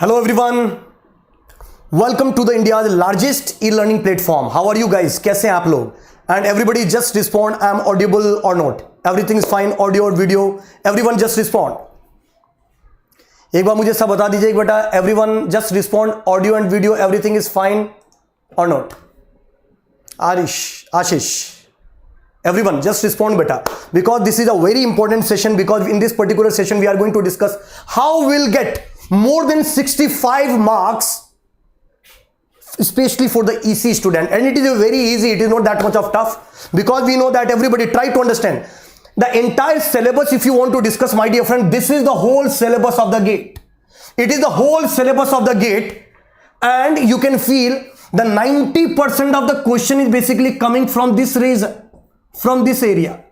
Hello everyone, welcome to the India's largest e-learning platform. How are you guys? कैसे हैं आप लोग? And everybody just respond, I am audible or not. Everything is fine, audio or video. Everyone just respond. एक बार मुझे सब बता दीजिए बेटा. Everyone just respond, audio and video, everything is fine or not. Arish, Ashish. Everyone just respond beta, because this is a very important session, because in this particular session we are going to discuss how we'll get more than 65 marks, especially for the EC student. And it is a very easy, it is not that much of tough, because we know that everybody try to understand the entire syllabus. If you want to discuss, my dear friend, this is the whole syllabus of the GATE. It is the whole syllabus of the GATE, and you can feel the 90% of the question is basically coming from this reason. From this area,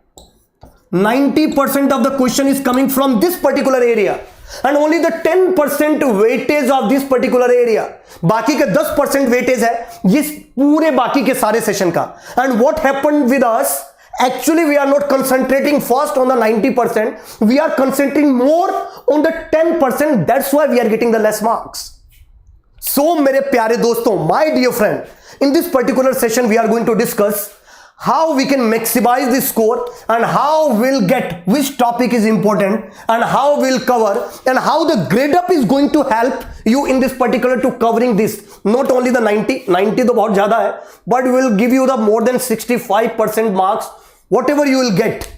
90% of the question is coming from this particular area, and only the 10% weightage of this particular area. बाकी के 10% weightage है ये पूरे बाकी के सारे session का. And what happened with us? Actually, we are not concentrating first on the 90%. We are concentrating more on the 10%. That's why we are getting the less marks. So, मेरे प्यारे दोस्तों, my dear friend, in this particular session, we are going to discuss how we can maximize the score, and how we'll get which topic is important, and how we'll cover, and how the grade up is going to help you in this particular to covering this. Not only the 90 तो बहुत ज़्यादा है, but will give you the more than 65% marks, whatever you will get.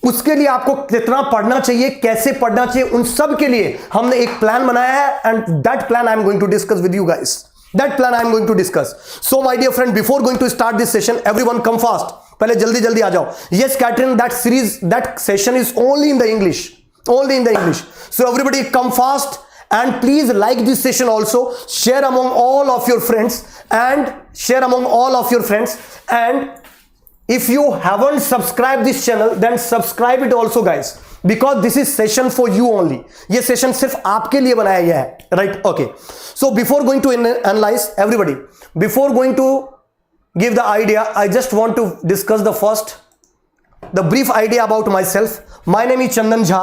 उसके लिए आपको कितना पढ़ना चाहिए, कैसे पढ़ना चाहिए, उन सब के लिए हमने एक प्लान बनाया है, and that plan I am going to discuss with you guys. That plan I am going to discuss. So my dear friend, before going to start this session, everyone come fast. पहले जल्दी जल्दी आ जाओ. Yes, Catherine, that series, that session is only in the English. Only in the English. So everybody come fast, and please like this session also. Share among all of your friends, and share among all of your friends. And if you haven't subscribed this channel, then subscribe it also, guys. Because this is session for you only. ये session सिर्फ आपके लिए बनाया गया है, right? Okay. So before going to analyze, everybody, before going to give the idea, I just want to discuss the brief idea about myself. My name is Chandan Jha.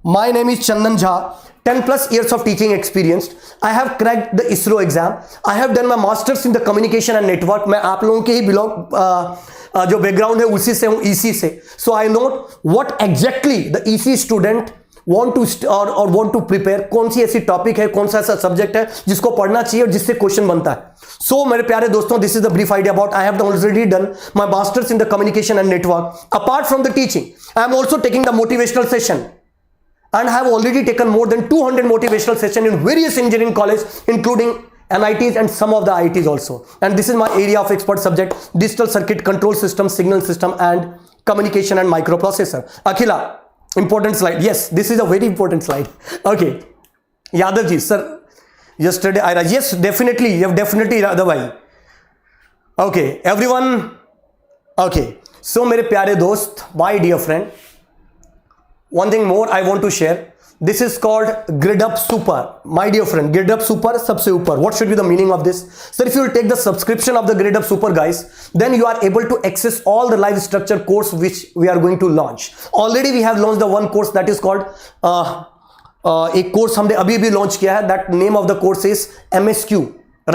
My name is Chandan Jha. 10 plus years of teaching experience. I have cracked the ISRO exam. I have done my masters in the communication and network. मैं आप लोगों के ही belong जो background है उसी से हूँ, EC से. So I know what exactly the EC student want to or want to prepare. कौन सी ऐसी टॉपिक है, कौन सा ऐसा सब्जेक्ट है जिसको पढ़ना चाहिए और जिससे क्वेश्चन बनता है. So मेरे प्यारे दोस्तों, this is the brief idea about I have already done my masters in the communication and network. Apart from the teaching, I am also taking the motivational session. And I have already taken more than 200 motivational sessions in various engineering colleges, including NITs and some of the IITs also. And this is my area of expert subject: digital circuit, control system, signal system, and communication and microprocessor. Akhila, important slide. Yes, this is a very important slide. Okay. Yadav ji, sir, yesterday I read. Yes, definitely. You have definitely otherwise. Okay, everyone. Okay. So, मेरे प्यारे दोस्त, my dear friend, one thing more I want to share. This is called Grade Up Super. My dear friend, Grade Up Super, सबसे ऊपर. What should be the meaning of this? Sir, if you will take the subscription of the Grade Up Super, guys, then you are able to access all the live structure course which we are going to launch. Already we have launched the one course that is called एक course हमने अभी भी launch किया है. That name of the course is MSQ.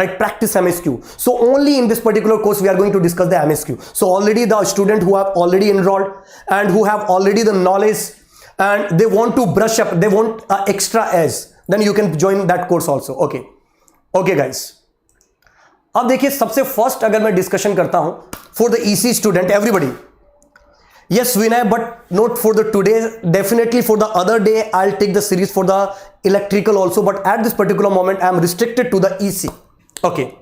Right, practice MSQ. So only in this particular course we are going to discuss the MSQ. So already the student who have already enrolled and who have already the knowledge, and they want to brush up, they want extra edge, then you can join that course also. Okay. Okay guys, अब देखिए, सबसे first अगर मैं discussion करता हूं for the EC student, everybody, yes Vinay, but not for the today, definitely for the other day I'll take the series for the electrical also, but at this particular moment I am restricted to the EC. Okay,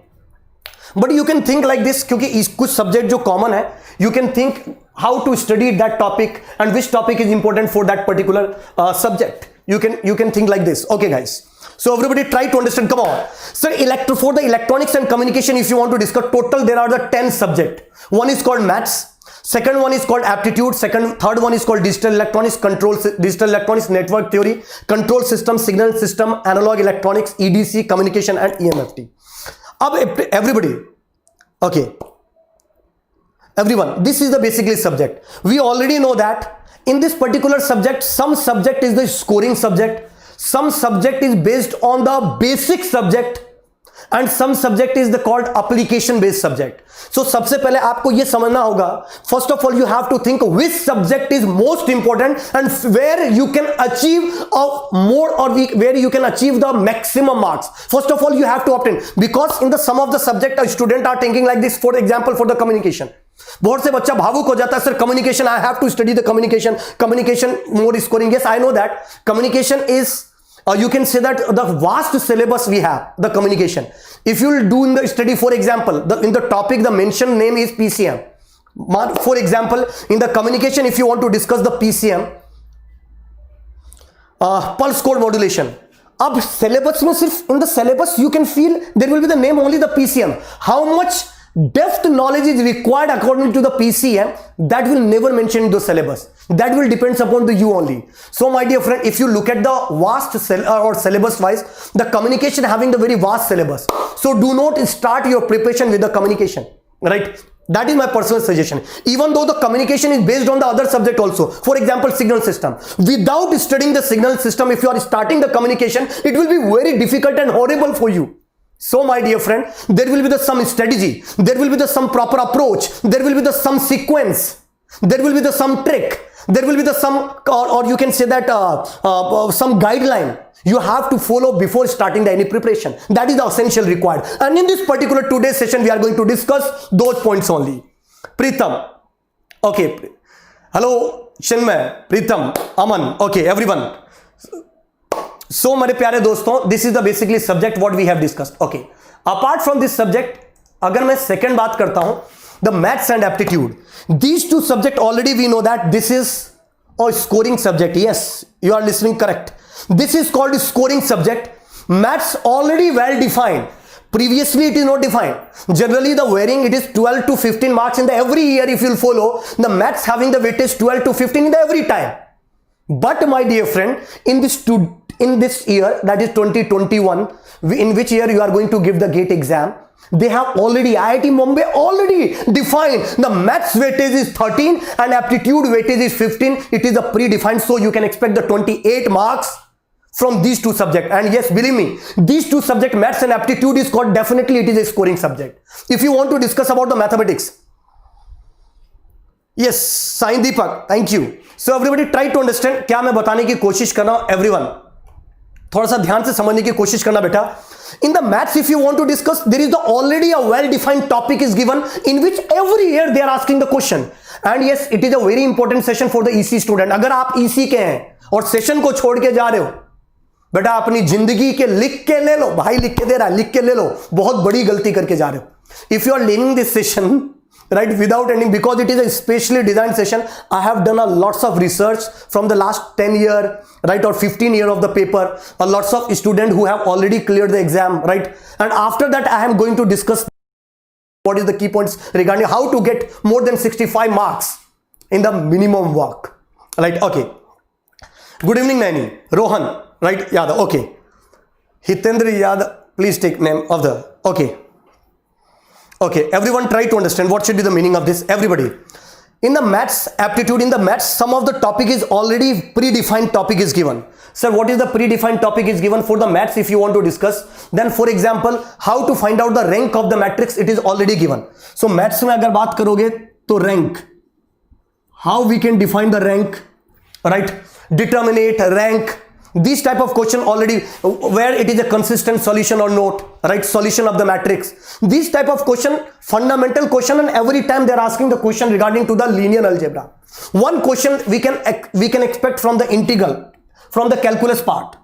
but you can think like this, क्योंकि कुछ subject जो common है, you can think how to study that topic and which topic is important for that particular subject. You can think like this. Okay guys, so everybody try to understand. Come on, sir. For the electronics and communication, if you want to discuss, total there are the 10 subject. One is called maths, second one is called aptitude, third one is called digital electronics, digital electronics, network theory, control system, signal system, analog electronics, EDC, communication, and EMFT. Everybody, okay, everyone, this is the basically subject. We already know that in this particular subject, some subject is the scoring subject, some subject is based on the basic subject and some subject is the called application based subject. So सबसे पहले आपको ये समझना होगा, first of all you have to think which subject is most important and where you can achieve more or where you can achieve the maximum marks. First of all you have to obtain, because in the some of the subject a student are thinking like this. For example, for the communication, बहुत से बच्चा भावुक हो जाता है, sir communication I have to study the communication more scoring. Yes, I know that communication is you can say that the vast syllabus we have, the communication. If you will do in the study, for example, in the topic, the mentioned name is PCM. For example, in the communication, if you want to discuss the PCM, pulse code modulation. Ab syllabus mein sirf in the syllabus you can feel there will be the name only the PCM. How much depth knowledge is required according to the PCM, that will never mention in the syllabus. That will depends upon the you only. So my dear friend, if you look at the vast or syllabus wise, the communication having the very vast syllabus. So do not start your preparation with the communication, right? That is my personal suggestion. Even though the communication is based on the other subject also. For example, signal system. Without studying the signal system, if you are starting the communication, it will be very difficult and horrible for you. So my dear friend, there will be the some strategy, there will be the some proper approach, there will be the some sequence, there will be the some trick, there will be the some or you can say that some guideline you have to follow before starting the any preparation. That is the essential required. And in this particular today's session, we are going to discuss those points only. Pritam, okay, hello Chinmay, Pritam, Aman, okay, everyone. So मेरे प्यारे दोस्तों, this is the basically subject what we have discussed. Okay, apart from this subject, अगर मैं second बात करता हूं, the maths and aptitude, these two subject already we know that this is a scoring subject. Yes, you are listening correct. This is called scoring subject. Maths already well defined. Previously it is not defined. Generally the weighting it is 12 to 15 marks in the every year. If you will follow the maths having the weightage 12 to 15 in the every time. But my dear friend, in this year, that is 2021, in which year you are going to give the GATE exam, they have already, IIT Mumbai already defined the maths weightage is 13 and aptitude weightage is 15. It is a predefined, so you can expect the 28 marks from these two subjects. And yes, believe me, these two subjects, maths and aptitude is called, definitely it is a scoring subject. If you want to discuss about the mathematics, yes, Sai Deepak, thank you. So everybody try to understand, क्या मैं बताने की कोशिश कर रहा हूं, everyone थोड़ा सा ध्यान से समझने की कोशिश करना बेटा. In the maths, if you want to discuss, there is already a well-defined topic is given in which every year they are asking the question. And yes, it is a very important session for the EC student. अगर आप EC के हैं और session को छोड़ के जा रहे हो, बेटा अपनी जिंदगी के लिख के ले लो, भाई लिख के दे रहा है, लिख के ले लो, बहुत बड़ी गलती करके जा रहे हो. If you are learning this session, right, without ending, because it is a specially designed session, I have done a lots of research from the last 10 year, right, or 15 year of the paper, a lots of students who have already cleared the exam, right, and after that I am going to discuss what is the key points regarding how to get more than 65 marks in the minimum work, right. Okay, good evening Naini, Rohan, right, Yadav, okay, Hitendra Yadav, please take name of the, okay. Okay, everyone try to understand what should be the meaning of this. Everybody, in the maths aptitude, in the maths, some of the topic is already predefined topic is given. Sir, what is the predefined topic is given for the maths if you want to discuss? Then for example, how to find out the rank of the matrix, it is already given. So maths में अगर बात करोगे तो rank, how we can define the rank, right? Determinate, rank, these type of question already, where it is a consistent solution or not, right, solution of the matrix, these type of question, fundamental question, and every time they are asking the question regarding to the linear algebra. One question we can expect from the integral, from the calculus part.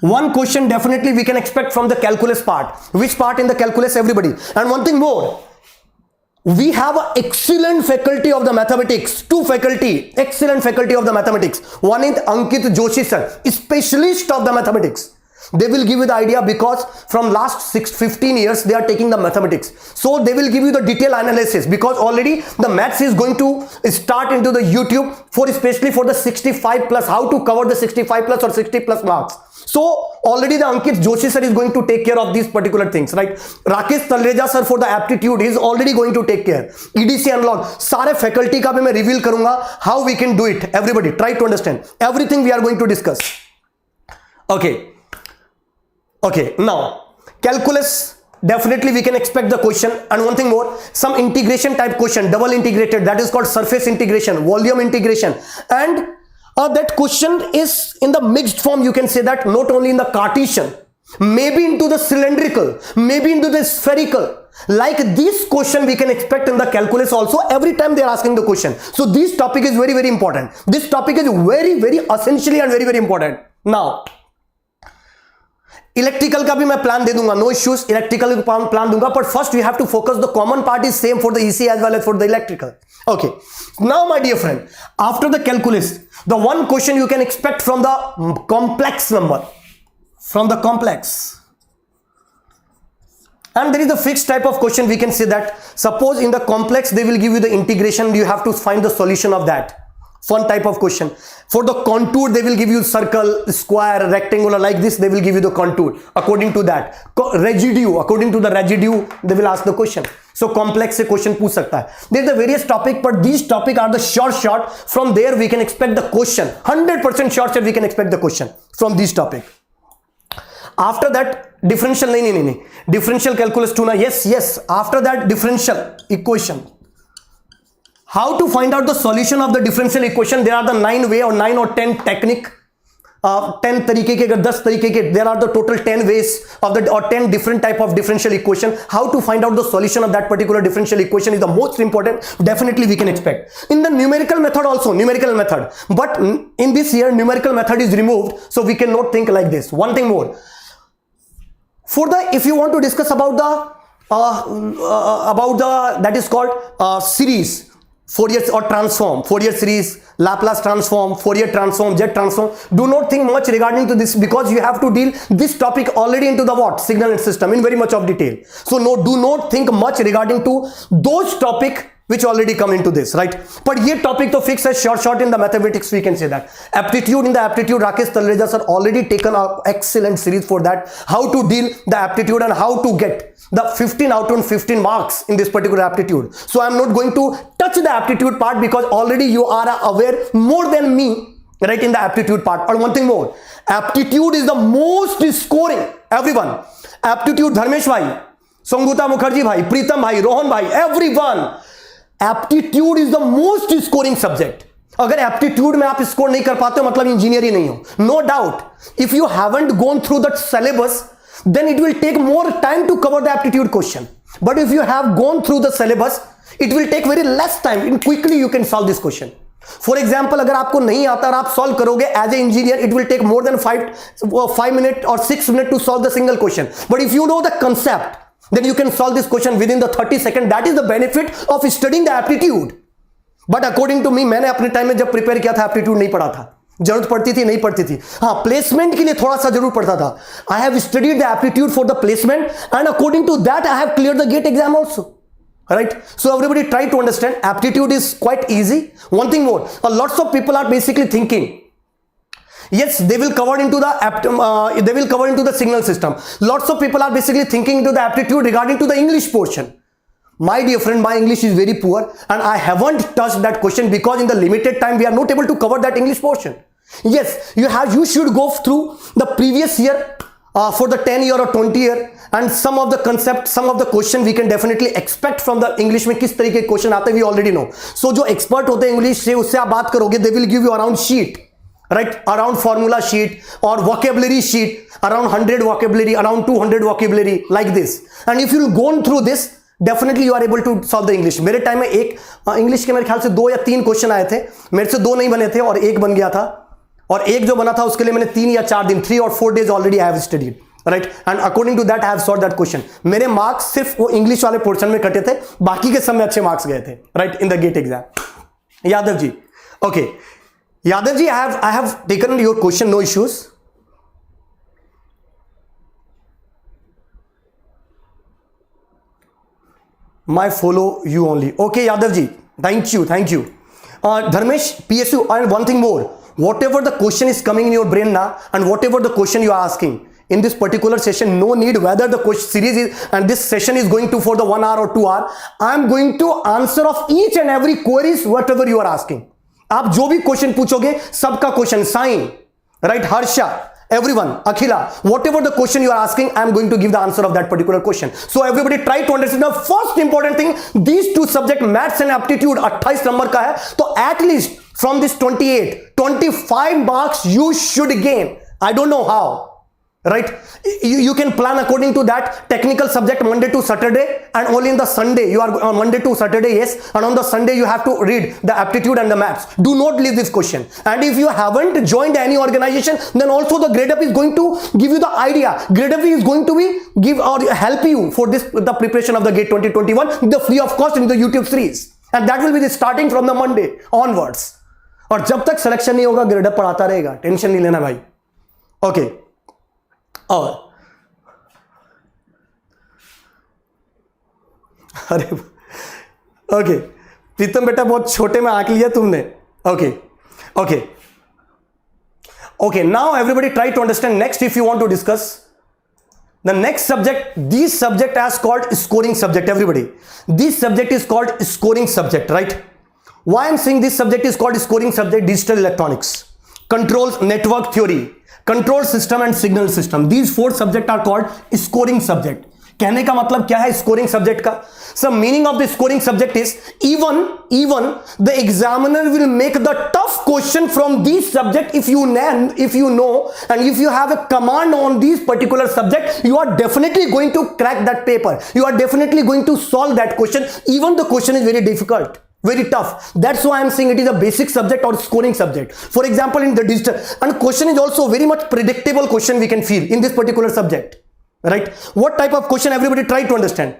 One question definitely we can expect from the calculus part. Which part in the calculus? Everybody. And one thing more, we have an excellent faculty of the mathematics, two faculty, excellent faculty of the mathematics. One is Ankit Joshi sir, specialist of the mathematics. They will give you the idea because from last 15 years they are taking the mathematics. So they will give you the detailed analysis because already the maths is going to start into the YouTube for especially for the 65 plus, how to cover the 65 plus or 60 plus marks. So already the Ankit Joshi sir is going to take care of these particular things, right? Rakesh Talreja sir for the aptitude is already going to take care. EDC unlock सारे faculty का भी मैं reveal करूंगा how we can do it. Everybody try to understand everything we are going to discuss. Okay, now calculus, definitely we can expect the question. And one thing more, some integration type question, double integrated, that is called surface integration, volume integration, and that question is in the mixed form. You can say that not only in the Cartesian, maybe into the cylindrical, maybe into the spherical. Like this question we can expect in the calculus also. Every time they are asking the question. So this topic is very, very important. This topic is very, very essentially and very, very important. Now electrical का भी मैं plan दे दूंगा, no issues, electrical का plan दूंगा, but first we have to focus the common part is same for the EC as well as for the electrical. Okay, now my dear friend, after the calculus, the one question you can expect from the complex number, from the complex, and there is a fixed type of question. We can say that suppose in the complex they will give you the integration, you have to find the solution of that. Fun type of question. For the contour they will give you circle, square, rectangular, like this they will give you the contour. According to that residue, according to the residue they will ask the question. So complex se question पूछ सकता है. There is the various topic, but these topic are the short. From there we can expect the question. 100% sure we can expect the question from this topic. After that differential, नहीं, differential calculus 2 ना, yes, after that differential equation, how to find out the solution of the differential equation. There are the 9 way or 9 or 10 technique, 10 तरीके के, 10 तरीके के, there are the total 10 ways of the, or 10 different type of differential equation. How to find out the solution of that particular differential equation is the most important. Definitely we can expect in the numerical method also, numerical method, but in this year numerical method is removed, so we cannot think like this. One thing more, for the, if you want to discuss about the that is called series, Fourier or transform, Fourier series, Laplace transform, Fourier transform, Z transform, do not think much regarding to this because you have to deal this topic already into the what, signal and system in very much of detail. So no, do not think much regarding to those topic which already come into this, right? But ye topic to fix as short in the mathematics, we can say that. Aptitude, in the aptitude, Rakesh Talreja sir already taken an excellent series for that, how to deal the aptitude and how to get the 15 out of 15 marks in this particular aptitude. So I am not going to touch the aptitude part because already you are aware more than me, right, in the aptitude part. And one thing more, aptitude is the most scoring, everyone. Aptitude, Dharmesh bhai, Sanguta Mukherjee bhai, Pritam bhai, Rohan bhai, everyone. Aptitude is the most scoring subject. अगर aptitude में आप score नहीं कर पाते हो मतलब engineer ही नहीं हो. No doubt, if you haven't gone through that syllabus then it will take more time to cover the aptitude question. But if you have gone through the syllabus, it will take very less time and quickly you can solve this question. For example, अगर आपको नहीं आता और आप solve करोगे as a engineer, it will take more than 5 minutes or 6 minutes to solve the single question. But if you know the concept, then you can solve this question within the 30 seconds. That is the benefit of studying the aptitude. But according to me, मैंने अपने time में जब prepare किया था aptitude नहीं पढ़ा था. जरूरत पड़ती थी नहीं पड़ती थी, हाँ प्लेसमेंट के लिए थोड़ा सा जरूर पड़ता था. I have studied the aptitude for the placement and according to that I have clear the GATE exam also, right? So everybody try to understand aptitude is quite easy. One thing more, lots of people are basically thinking, yes, they will cover into the signal system. Lots of people are basically thinking into the aptitude regarding to the English portion. My dear friend, my English is very poor and I haven't touched that question because in the limited time we are not able to cover that English portion. Yes, you should go through the previous year for the 10 year or 20 year and some of the concept, some of the question we can definitely expect from the English में किस तरीके के question आते हैं we already know. So जो expert होते हैं English से उससे आप बात करोगे, they will give you around sheet, right, around formula sheet or vocabulary sheet, around 100 vocabulary, around 200 vocabulary, like this. And if you go through this, definitely you are able to solve the English. मेरे time में एक English के मेरे ख्याल से 2 या 3 question आए थे, मेरे से 2 नहीं बने थे और एक बन गया था, और एक जो बना था उसके लिए मैंने 3 या 4 दिन 3 or 4 days already I have studied, right, and according to that I have solve that question. मेरे मार्क्स सिर्फ वो इंग्लिश वाले पोर्शन में कटे थे, बाकी के सब में अच्छे मार्क्स गए थे, right, in the GATE exam. Yadav ji, okay, Yadav ji, I have taken your question, no issues. My follow you only. Okay, Yadav ji, thank you, thank you. Dharmesh, PSU, and one thing more. Whatever the question is coming in your brain now, and whatever the question you are asking in this particular session, no need whether the question series is, and this session is going to for the 1 hour or 2 hour. I am going to answer of each and every queries whatever you are asking. आप जो भी question पूछोगे सबका question, sign, right, Harsha, everyone, Akhila, whatever the question you are asking, I am going to give the answer of that particular question. So everybody try to understand. The first important thing, these two subject, maths and aptitude, 28 number का है, तो at least from this 28, 25 marks you should gain. I don't know how, right? You can plan according to that. Technical subject Monday to Saturday, and only in the Sunday you are on Monday to Saturday, yes, and on the Sunday you have to read the aptitude and the maths. Do not leave this question. And if you haven't joined any organization, then also the grade up is going to give you the idea. Grade up is going to be give or help you for this, the preparation of the GATE 2021, the free of cost in the YouTube series, and that will be the starting from the Monday onwards. और जब तक selection नहीं होगा grade up पढ़ाता रहेगा, tension नहीं लेना भाई. ओके, और अरे ओके प्रीतम बेटा, बहुत छोटे में आंक लिया तुमने. Okay okay okay, now everybody try to understand. Next, if you want to discuss the next subject, this subject as called scoring subject. Everybody, this subject is called scoring subject, right? Why I'm saying this subject is called scoring subject? Digital electronics, controls, network theory, control system and signal system. These four subjects are called scoring subject. कहने का मतलब क्या है scoring subject का? Sir, meaning of the scoring subject is even the examiner will make the tough question from these subject. If you know and if you have a command on these particular subject, you are definitely going to crack that paper. You are definitely going to solve that question, even the question is very difficult, very tough. That's why I'm saying it is a basic subject or scoring subject. For example, in the digital, and question is also very much predictable question we can feel in this particular subject, right? What type of question? Everybody try to understand.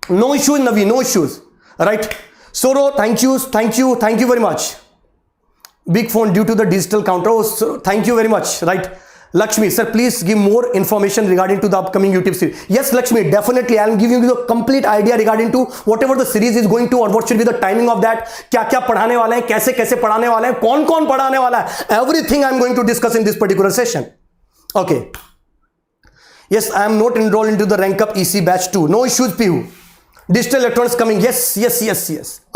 No issues, Navi, no issues, right? Soro, thank you very much. Big phone due to the digital counter. Oh, so thank you very much, right? Lakshmi, sir, please give more information regarding to the upcoming YouTube series. Yes, Lakshmi, definitely. I am giving you the complete idea regarding to whatever the series is going to, or what should be the timing of that. क्या पढ़ाने वाले हैं, कैसे पढ़ाने वाले हैं, कौन पढ़ाने वाला है. Everything I am going to discuss in this particular session. Okay. Yes, I am not enrolled into the rank up EC batch 2. No issues, PU. Digital electronics coming. Yes.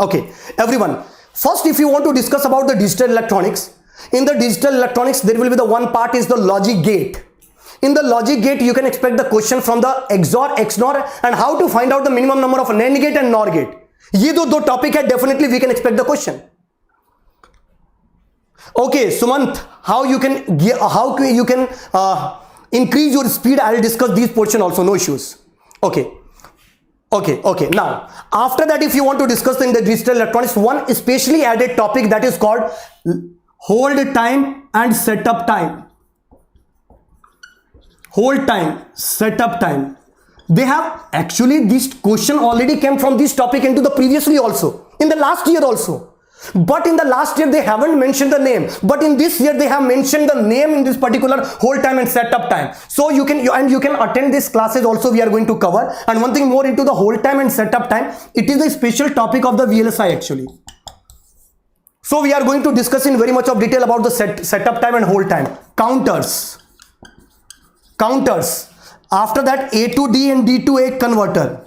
Okay, everyone. First, if you want to discuss about the digital electronics, in the digital electronics, there will be the one part is the logic gate. In the logic gate, you can expect the question from the XOR, XNOR, and how to find out the minimum number of NAND gate and NOR gate. ये दो topic है, definitely we can expect the question. Okay, Sumant, how you can increase your speed? I will discuss these portion also. No issues. Okay. Now, after that, if you want to discuss in the digital electronics, one specially added topic that is called hold time and setup time. Hold time, setup time. They have actually, this question already came from this topic into the previously also, in the last year also. But in the last year they haven't mentioned the name, but in this year they have mentioned the name in this particular hold time and setup time. So you can attend these classes also. We are going to cover. And one thing more into the hold time and setup time, it is a special topic of the VLSI actually. So we are going to discuss in very much of detail about the setup time and hold time. Counters. After that, A to D and D to A converter.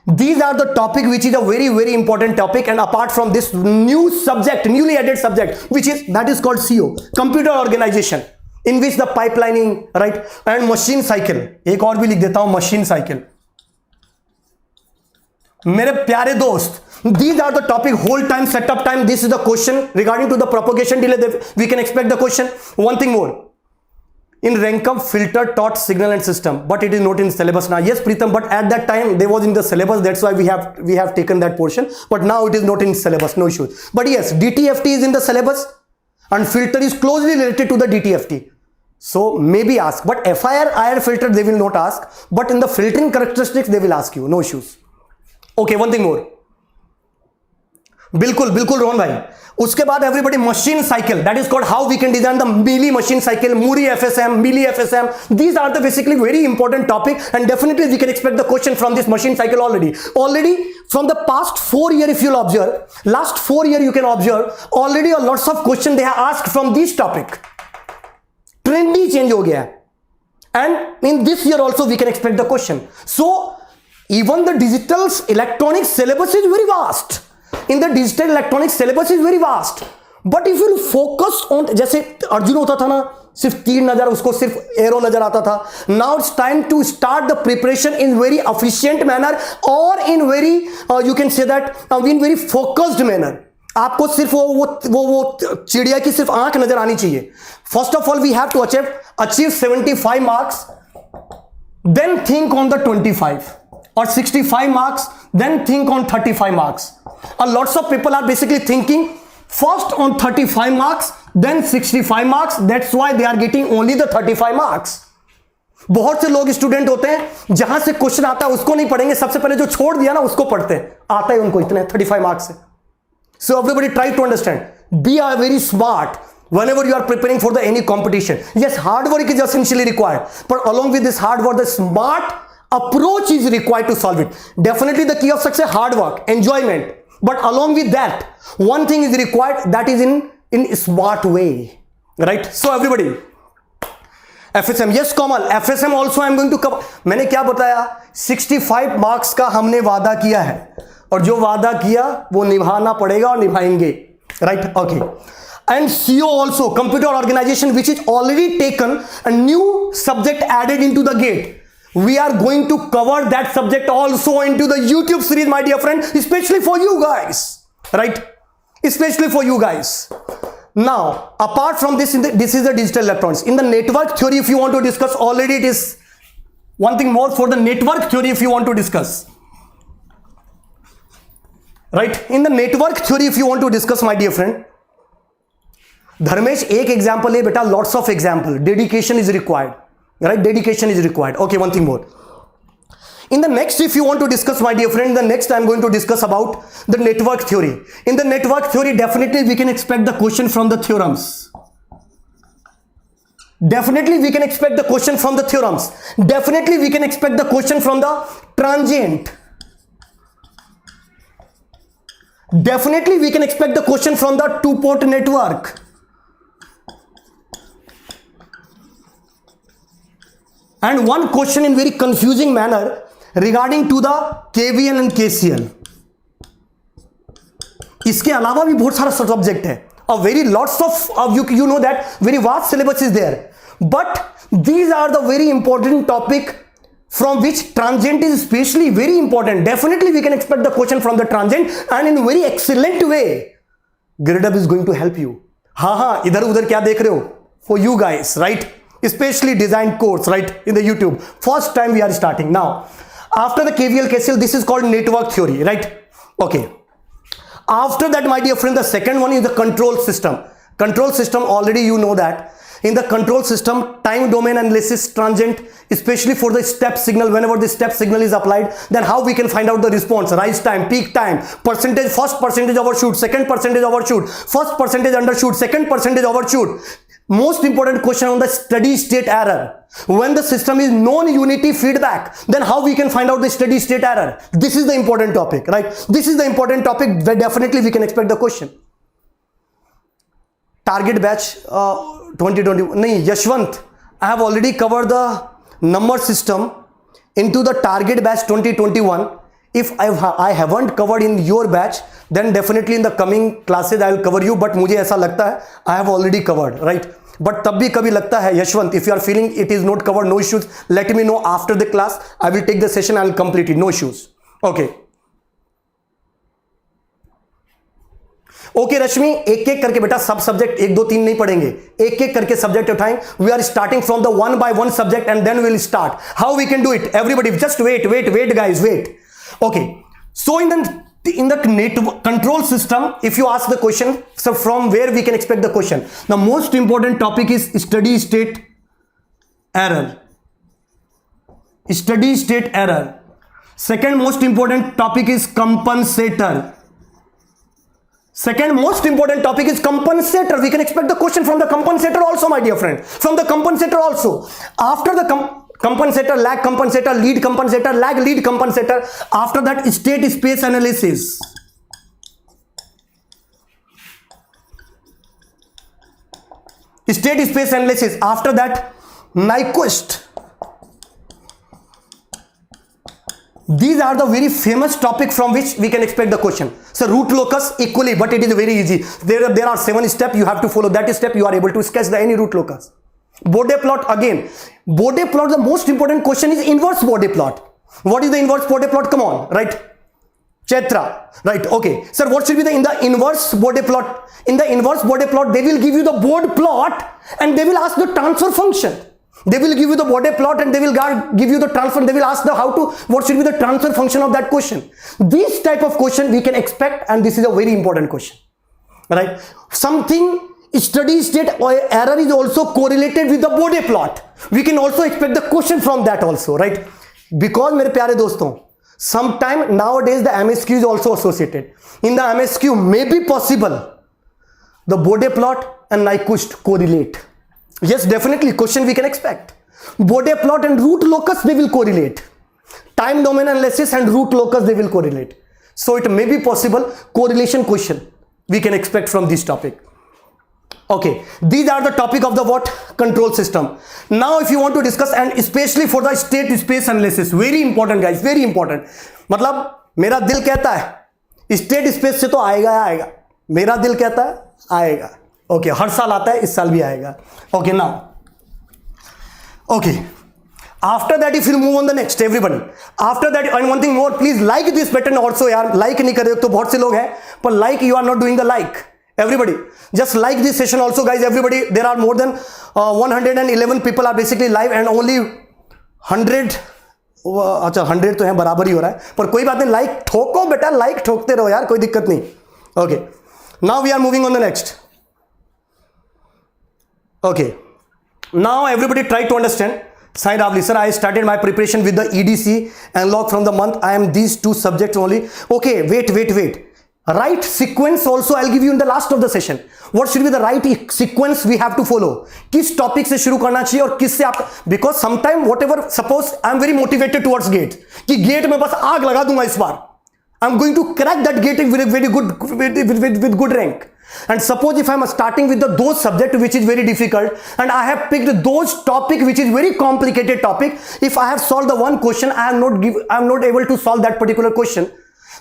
These are the topic which is a very, very important topic. And apart from this new subject, newly added subject, that is called CO, computer organization, in which the pipelining, right, and machine cycle. एक और भी लिख देता हूँ, machine cycle. मेरे प्यारे दोस्त, these are the topic. Hold time, setup time. This is the question regarding to the propagation delay. We can expect the question. One thing more. In rank up, filter, taught, signal and system, but it is not in syllabus now. Yes, Pritam, but at that time they was in the syllabus. That's why we have taken that portion. But now it is not in syllabus. No issues. But yes, DTFT is in the syllabus, and filter is closely related to the DTFT. So maybe ask. But FIR, IR filter they will not ask. But in the filtering characteristics they will ask you. No issues. Okay, one thing more. बिल्कुल बिल्कुल रोहन भाई. उसके बाद everybody machine cycle, that is called how we can design the Mealy machine cycle, Moore FSM, Mealy FSM. These are the basically very important topic, and definitely we can expect the question from this machine cycle already from the past 4 year. If you'll observe, last 4 year you can observe already a lots of question they have asked from this topic. Trend he change हो गया है, and in this year also we can expect the question. So even the digital electronics syllabus is very vast. In the digital electronics syllabus is very vast. But if you focus on, जैसे अर्जुन होता था ना, सिर्फ तीर नजर, उसको सिर्फ arrow नजर आता था. Now it's time to start the preparation in very efficient manner or in very you can say that in very focused manner. आपको सिर्फ वो चिड़िया की सिर्फ आंख नजर आनी चाहिए. First of all we have to achieve 75 marks, then think on the 25 or 65 marks, then think on 35 marks. Lots of people are basically thinking first on 35 marks, then 65 marks. That's why they are getting only the 35 marks. बहुत से लोग student होते हैं जहां से question आता है उसको नहीं पढ़ेंगे, सबसे पहले जो छोड़ दिया ना उसको पढ़ते हैं, आता है उनको इतने 35 मार्क्स से. So everybody try to understand, be very smart whenever you are preparing for the any competition. Yes, hard work is essentially required, but along with this hard work, the smart approach is required to solve it. Definitely the key of success, hard work, enjoyment, but along with that one thing is required, that is in smart way, right? So everybody, FSM, yes Kamal, FSM also I am going to cover. मैंने क्या बताया, 65 marks का हमने वादा किया है, और जो वादा किया वो निभाना पड़ेगा और निभाएंगे, right? Okay. And CO also, computer organization, which is already taken a new subject added into the GATE. We are going to cover that subject also into the YouTube series, my dear friend, especially for you guys, right? Especially for you guys. Now, apart from this, this is the digital electronics. In the network theory, if you want to discuss, already it is one thing more for the network theory if you want to discuss. Right? In the network theory, if you want to discuss, my dear friend, Dharmesh एक example है बेटा, lots of example. Dedication is required. Right? Dedication is required. Okay, one thing more. In the next, if you want to discuss, my dear friend, the next I'm going to discuss about the network theory. In the network theory, definitely we can expect the question from the theorems. Definitely we can expect the question from the theorems. Definitely we can expect the question from the transient. Definitely we can expect the question from the two-port network. And one question in very confusing manner regarding to the KVL and KCL. इसके अलावा भी बहुत सारा subject है, a very lots of you know that very vast syllabus is there, but these are the very important topic from which transient is especially very important. Definitely we can expect the question from the transient, and in very excellent way GradeUp is going to help you. हाँ इधर उधर क्या देख रहे हो, for you guys, right? Especially design course, right, in the YouTube. First time we are starting. Now after the KVL KCL, this is called network theory, right? Okay. After that, my dear friend, the second one is the control system. Control system, already you know that. In the control system, time domain analysis, transient, especially for the step signal, whenever the step signal is applied, then how we can find out the response, rise time, peak time, percentage, first percentage overshoot, second percentage overshoot, first percentage undershoot, second percentage overshoot. Most important question on the steady state error. When the system is non-unity feedback, then how we can find out the steady state error? This is the important topic, right? This is the important topic where definitely we can expect the question. Target batch 2020. Nahi, Yashwant, I have already covered the number system into the target batch 2021. If I haven't covered in your batch, then definitely in the coming classes I will cover you. But मुझे ऐसा लगता है I have already covered, right? But तब भी कभी लगता है Yashwant, if you are feeling it is not covered, no issues, let me know after the class. I will take the session, I will complete it, no issues. Okay. Okay Rashmi, एक एक करके बेटा सब सब्जेक्ट 1 2 3 नहीं पढ़ेंगे, एक एक करके सब्जेक्ट उठाएं. We are starting from the one by one subject and then we will start. How we can do it? Everybody just wait guys, wait. Okay, so in the network control system, if you ask the question, so from where we can expect the question? The most important topic is steady state error. Steady state error. Second most important topic is compensator. Second most important topic is compensator. We can expect the question from the compensator also, my dear friend. From the compensator also. After the compensator, lag compensator, lead compensator, lag lead compensator. After that, state space analysis. State space analysis. After that, Nyquist. These are the very famous topic from which we can expect the question. So root locus equally, but it is very easy. There are 7 steps you have to follow. That step you are able to sketch any root locus. Bode plot again. Bode plot, the most important question is inverse Bode plot. What is the inverse Bode plot? Come on, right? Chetra, right? Okay, sir, what should be in the inverse Bode plot? In the inverse Bode plot, they will give you the Bode plot and they will ask the transfer function. They will give you the Bode plot and they will give you the transfer. They will ask what should be the transfer function of that question. This type of question we can expect, and this is a very important question, right? Something steady state error is also correlated with the Bode plot. We can also expect the question from that also, right? Because मेरे प्यारे दोस्तों, sometime nowadays the MSQ is also associated. In the MSQ may be possible the Bode plot and Nyquist correlate. Yes, definitely question we can expect. Bode plot and root locus, they will correlate. Time domain analysis and root locus, they will correlate. So it may be possible correlation question we can expect from this topic. Okay, these are the topic of the what? Control system. Now if you want to discuss, and especially for the state space analysis, very important guys, very important. मतलब मेरा दिल कहता है state space से तो आएगा. मेरा दिल कहता है आएगा. Okay, हर साल आता है, इस साल भी आएगा. Okay, now. Okay. After that, if you move on the next, everybody. After that, and one thing more, please like this button also, यार. Like नहीं कर रहे हो तो बहुत से लोग हैं, पर like you are not doing the like. Everybody, just like this session also, guys. Everybody, there are more than 111 people are basically live and only 100. अच्छा 100 तो है, बराबर ही हो रहा है, पर कोई बात नहीं. लाइक ठोको बेटा, लाइक ठोकते रहो यार, कोई दिक्कत नहीं. Okay, now we are moving on the next. Okay, now everybody try to understand. Sai Ravli, sir, I started my preparation with the EDC and log from the month. I am these 2 subjects only. Okay, wait. Right sequence also I'll give you in the last of the session. What should be the right sequence we have to follow? किस topic से शुरू करना चाहिए और किससे आप, because sometime whatever, suppose I am very motivated towards GATE, कि GATE में बस आग लगा दूंगा इस बार. I'm going to crack that GATE with very good, with good rank. And suppose if I am starting with those subject which is very difficult, and I have picked those topic which is very complicated topic, if I have solved the one question, I am not able to solve that particular question,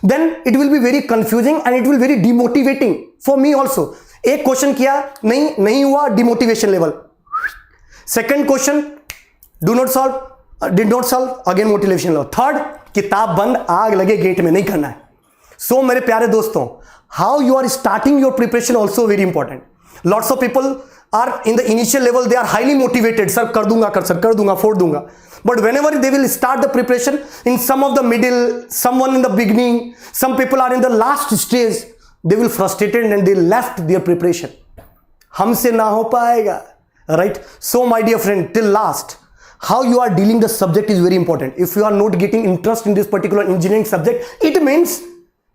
then it will be very confusing and it will be very demotivating for me also. एक question किया, नहीं हुआ, demotivation level. Second question, did not solve, again motivation level. Third, किताब बंद, आग लगे gate में, नहीं करना है. So मेरे प्यारे दोस्तों, how you are starting your preparation also very important. Lots of people are in the initial level, they are highly motivated. Sir, कर दूंगा, फोड़ दूंगा. But whenever they will start the preparation, in some of the middle, someone in the beginning, some people are in the last stage, they will frustrated and they left their preparation. हमसे ना हो पाएगा, right? So my dear friend, till last, how you are dealing the subject is very important. If you are not getting interest in this particular engineering subject, it means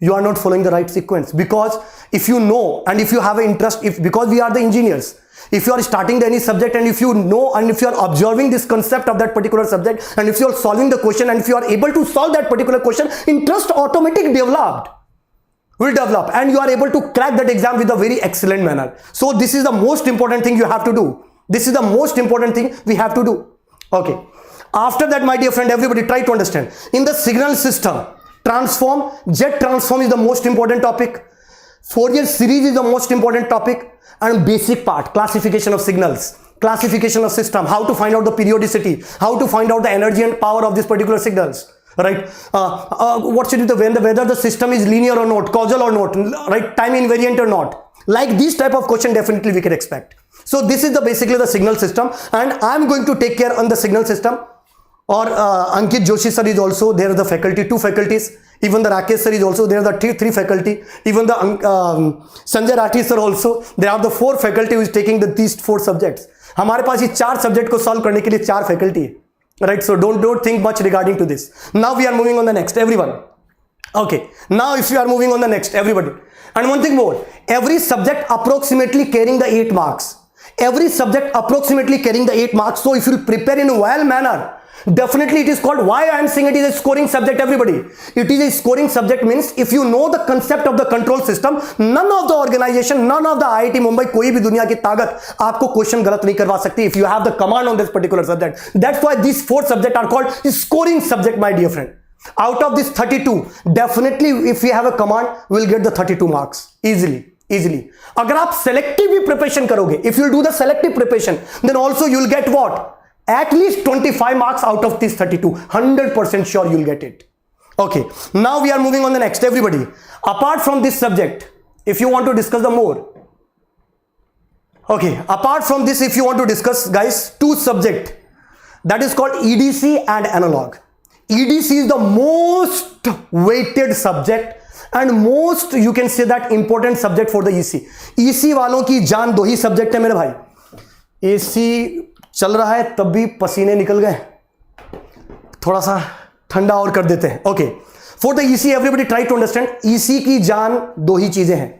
you are not following the right sequence. Because if you know and if you have an interest, because we are the engineers, if you are starting any subject and if you know and if you are observing this concept of that particular subject and if you are solving the question and if you are able to solve that particular question, interest automatically will develop and you are able to crack that exam with a very excellent manner. So this is the most important thing you have to do. This is the most important thing we have to do. Okay. After that, my dear friend, everybody try to understand. In the signal system, transform, jet transform is the most important topic. Fourier series is the most important topic. And basic part, classification of signals, classification of system, how to find out the periodicity, how to find out the energy and power of these particular signals, right? What should be whether the system is linear or not, causal or not, right? Time invariant or not. Like these type of question definitely we can expect. So this is basically the signal system, and I am going to take care on the signal system. Or Ankit Joshi sir is also there, the faculty, 2 faculties. Even the Rakesh sir is also there, the 3 faculty. Even the Sanjay Rathi sir also. There are the 4 faculty who is taking these 4 subjects. हमारे पास ये 4 subject को solve करने के लिए 4 faculty, right? So don't think much regarding to this. Now we are moving on the next, everyone. Okay. Now if you are moving on the next, everybody. And one thing more, every subject approximately carrying the 8 marks. Every subject approximately carrying the 8 marks. So if you prepare in a well manner, definitely it is called, why I am saying it is a scoring subject, everybody. It is a scoring subject means if you know the concept of the control system, none of the organization, none of the IIT Mumbai, कोई भी दुनिया की ताकत आपको question गलत नहीं करवा सकती if you have the command on this particular subject. That's why these 4 subjects are called scoring subject, my dear friend. Out of this 32, definitely if we have a command, we'll get the 32 marks easily. अगर आप selective preparation करोगे, if you do the selective preparation, then also you'll get what? At least 25 marks out of this 32. 100% sure you'll get it. Okay, now we are moving on the next, everybody. Apart from this subject, if you want to discuss the more. Okay, apart from this, if you want to discuss, guys, 2 subject, that is called EDC and analog. EDC is the most weighted subject and most, you can say that, important subject for the EC. EC वालों की जान 2 ही subject है मेरे भाई. AC चल रहा है तब भी पसीने निकल गए, थोड़ा सा ठंडा और कर देते हैं. Okay, for the EC everybody try to understand. EC की जान 2 ही चीजें हैं.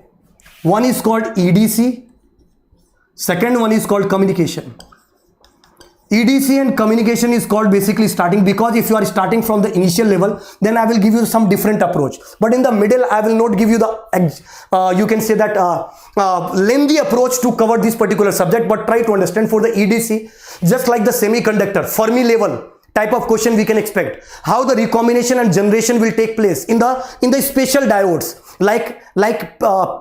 One is called EDC, second one is called communication. EDC and communication is called basically starting, because if you are starting from the initial level, then I will give you some different approach, but in the middle I will not give you the you can say that lengthy approach to cover this particular subject, but try to understand. For the EDC, just like the semiconductor Fermi level type of question we can expect, how the recombination and generation will take place in the special diodes like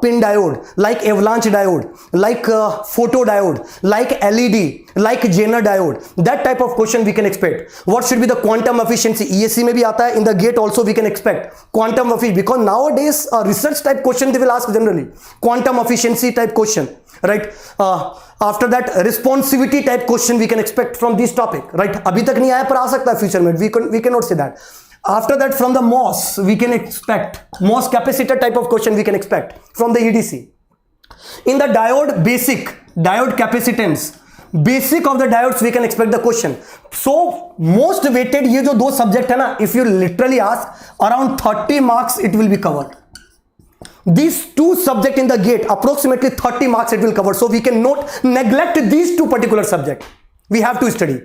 pin diode, like avalanche diode, like photodiode, like LED, like Zener diode. That type of question we can expect. What should be the quantum efficiency? ESC में भी आता है, in the GATE also we can expect quantum efficiency, because nowadays research type question they will ask generally, quantum efficiency type question, right? After that, responsivity type question we can expect from this topic, right? अभी तक नहीं आया पर आ सकता है future में, we cannot say that. After that, from the MOS we can expect MOS capacitor type of question we can expect from the EDC. In the diode basic, diode capacitance, basic of the diodes we can expect the question. So most weighted ये जो 2 subject है ना, if you literally ask, around 30 marks it will be covered. These 2 subject in the GATE, approximately 30 marks it will cover. So we cannot neglect these 2 particular subject. We have to study.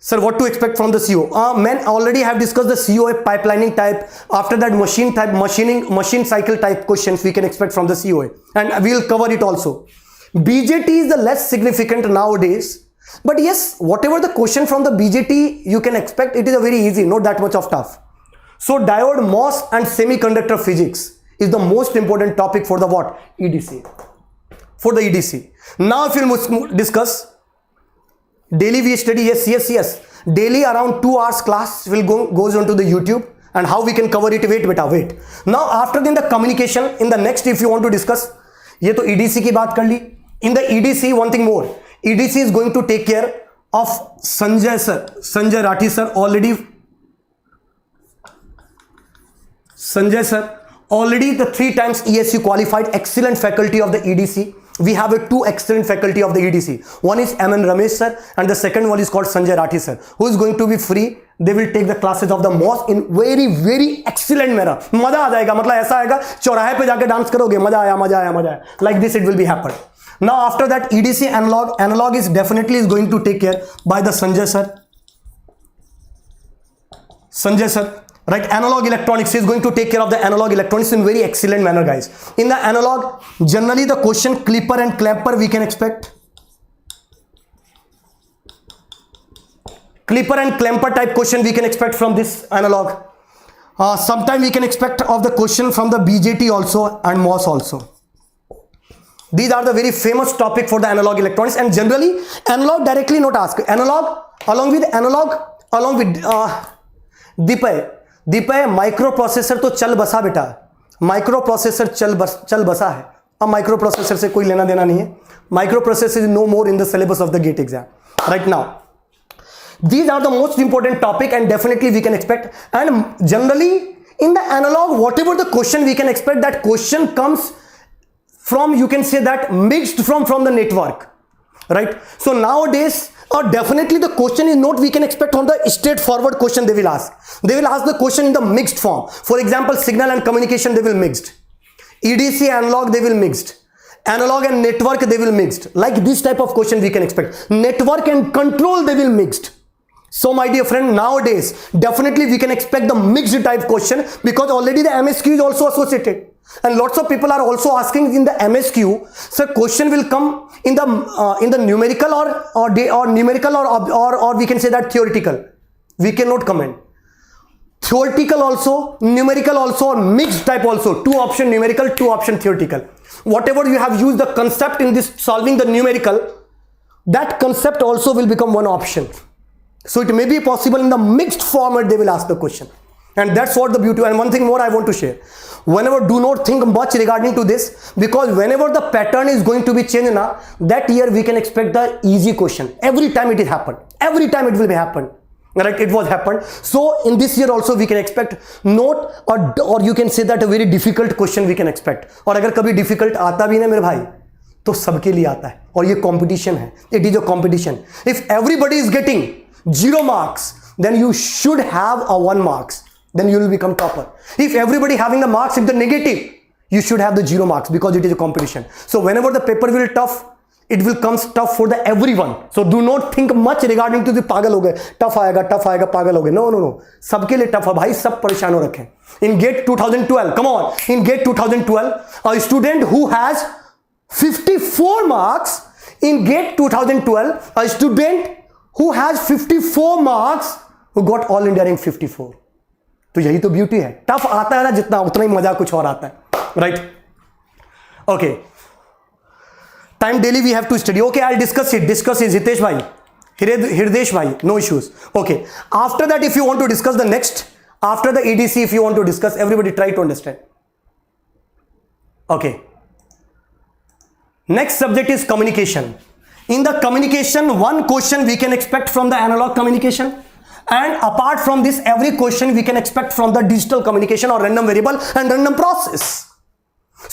Sir, what to expect from the CO? Men already have discussed the COA pipelining type. After that, machine type, machine cycle type questions we can expect from the COA, and we will cover it also. BJT is the less significant nowadays, but yes, whatever the question from the BJT you can expect, it is a very easy, not that much of tough. So diode, MOS and semiconductor physics is the most important topic for the what? EDC. For the EDC. Now if you will discuss, daily we study, yes. Daily around 2 hours class will goes on to the YouTube, and how we can cover it. Wait. Now after the communication, in the next if you want to discuss, ये तो EDC की बात कर ली. In the EDC, one thing more, EDC is going to take care of Sanjay Rathi sir already the 3 times ESU qualified excellent faculty of the EDC. We have 2 excellent faculty of the EDC. One is MN Ramesh sir, and the second one is called Sanjay Rathi sir, who is going to be free. They will take the classes of the MOS in very excellent manner. मजा आ जाएगा, मतलब ऐसा आएगा चौराहे पे जाके dance करोगे, मजा आया. Like this it will be happen. Now after that, EDC analog is definitely going to take care by the Sanjay sir. Right, analog electronics is going to take care of the analog electronics in very excellent manner, guys. In the analog, generally the question clipper and clamper we can expect. Clipper and clamper type question we can expect from this analog. Sometime we can expect of the question from the BJT also and MOS also. These are the very famous topic for the analog electronics, and generally analog directly not ask. Analog along with दीपय microprocessor तो चल बसा बेटा, micro processor चल बसा है. अब micro processor से कोई लेना देना नहीं है. Microprocessor is no more in the syllabus of the GATE exam right now. These are the most important topic, and definitely we can expect. And generally in the analog, whatever the question we can expect, that question comes from, you can say that, mixed from the network, right? So nowadays or definitely the question is not we can expect on the straightforward question they will ask. They will ask the question in the mixed form. For example, signal and communication they will mixed, EDC analog they will mixed, analog and network they will mixed. Like this type of question we can expect. Network and control they will mixed. So my dear friend, nowadays definitely we can expect the mixed type question, because already the MSQ is also associated, and lots of people are also asking in the MSQ, so question will come in the numerical or numerical or we can say that theoretical. We cannot comment. Theoretical also, numerical also, or mixed type also. 2 option numerical, 2 option theoretical. Whatever you have used the concept in this solving the numerical, that concept also will become one option. So it may be possible in the mixed format they will ask the question, and that's what the beauty. And one thing more I want to share, whenever do not think much regarding to this, because whenever the pattern is going to be changed now, that year we can expect the easy question. Every time it is happened, every time it will be happen, right? It was happened. So in this year also we can expect not or you can say that a very difficult question we can expect. और अगर कभी difficult आता भी ना मेरे भाई, तो सबके लिए आता है, और ये competition है. It is a competition. If everybody is getting 0 marks, then you should have a 1 marks, then you will become topper. If everybody having the marks in the negative, you should have the 0 marks, because it is a competition. So whenever the paper will tough, it will come tough for the everyone. So do not think much regarding to the पागल हो गए, tough आएगा पागल हो गए. No, सबके लिए tough है भाई, सब परेशान हो रखे. In GATE 2012, come on, in GATE 2012, a student who has 54 marks, in GATE 2012, a student who has 54 marks who got all India rank 54. तो यही तो ब्यूटी है. टफ आता है ना जितना, उतना ही मजा कुछ और आता है, right? Okay, time daily we have to study. Okay, I discuss it. Hitesh भाई, हृदेश भाई, no issues. Okay, after that if you want to discuss the next, after the EDC if you want to discuss, everybody try to understand. Okay, next subject is communication. In the communication, one question we can expect from the analog communication, and apart from this, every question we can expect from the digital communication or random variable and random process.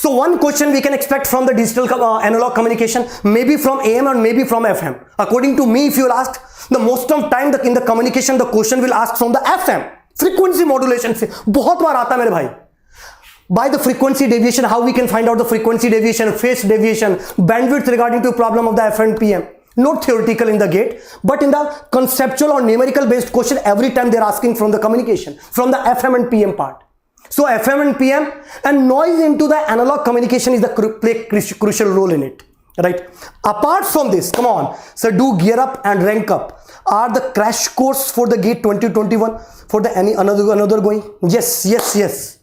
So one question we can expect from the digital analog communication, maybe from AM or maybe from FM. According to me, if you ask, the most of time in the communication, the question will ask from the FM. Frequency modulation से बहुत बार आता है मेरे भाई. By the frequency deviation, how we can find out the frequency deviation, phase deviation, bandwidth regarding to problem of the FM and PM. Not theoretical in the GATE, but in the conceptual or numerical based question, every time they're asking from the communication, from the FM and PM part. So FM and PM and noise into the analog communication is the play crucial role in it, right? Apart from this, come on, so do gear up and rank up are the crash course for the GATE 2021 for the another going. Yes.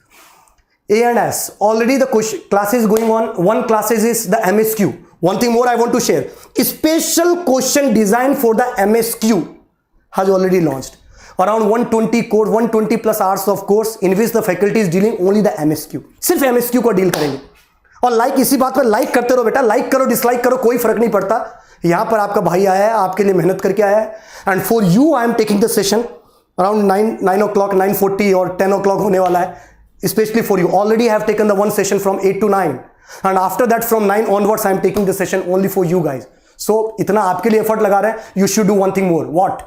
A and S, already the class is going on. One classes is the MSQ. One thing more I want to share, special question design for the MSQ has already launched. Around 120 course, 120 plus hours of course in which the faculty is dealing only the MSQ. सिर्फ MSQ को deal करेंगे. और like इसी बात पर like करते रहो बेटा, लाइक करो डिसलाइक करो, कोई फर्क नहीं पड़ता. यहाँ पर आपका भाई आया है, आपके लिए मेहनत करके आया है. And for you I am taking the session around 9 o'clock, 9:40 और 10 o'clock होने वाला है. Especially for you, already I have taken the one session from 8 to 9, and after that from 9 onwards I am taking the session only for you guys. So इतना आपके लिए effort लगा रहे हैं. You should do one thing more. What?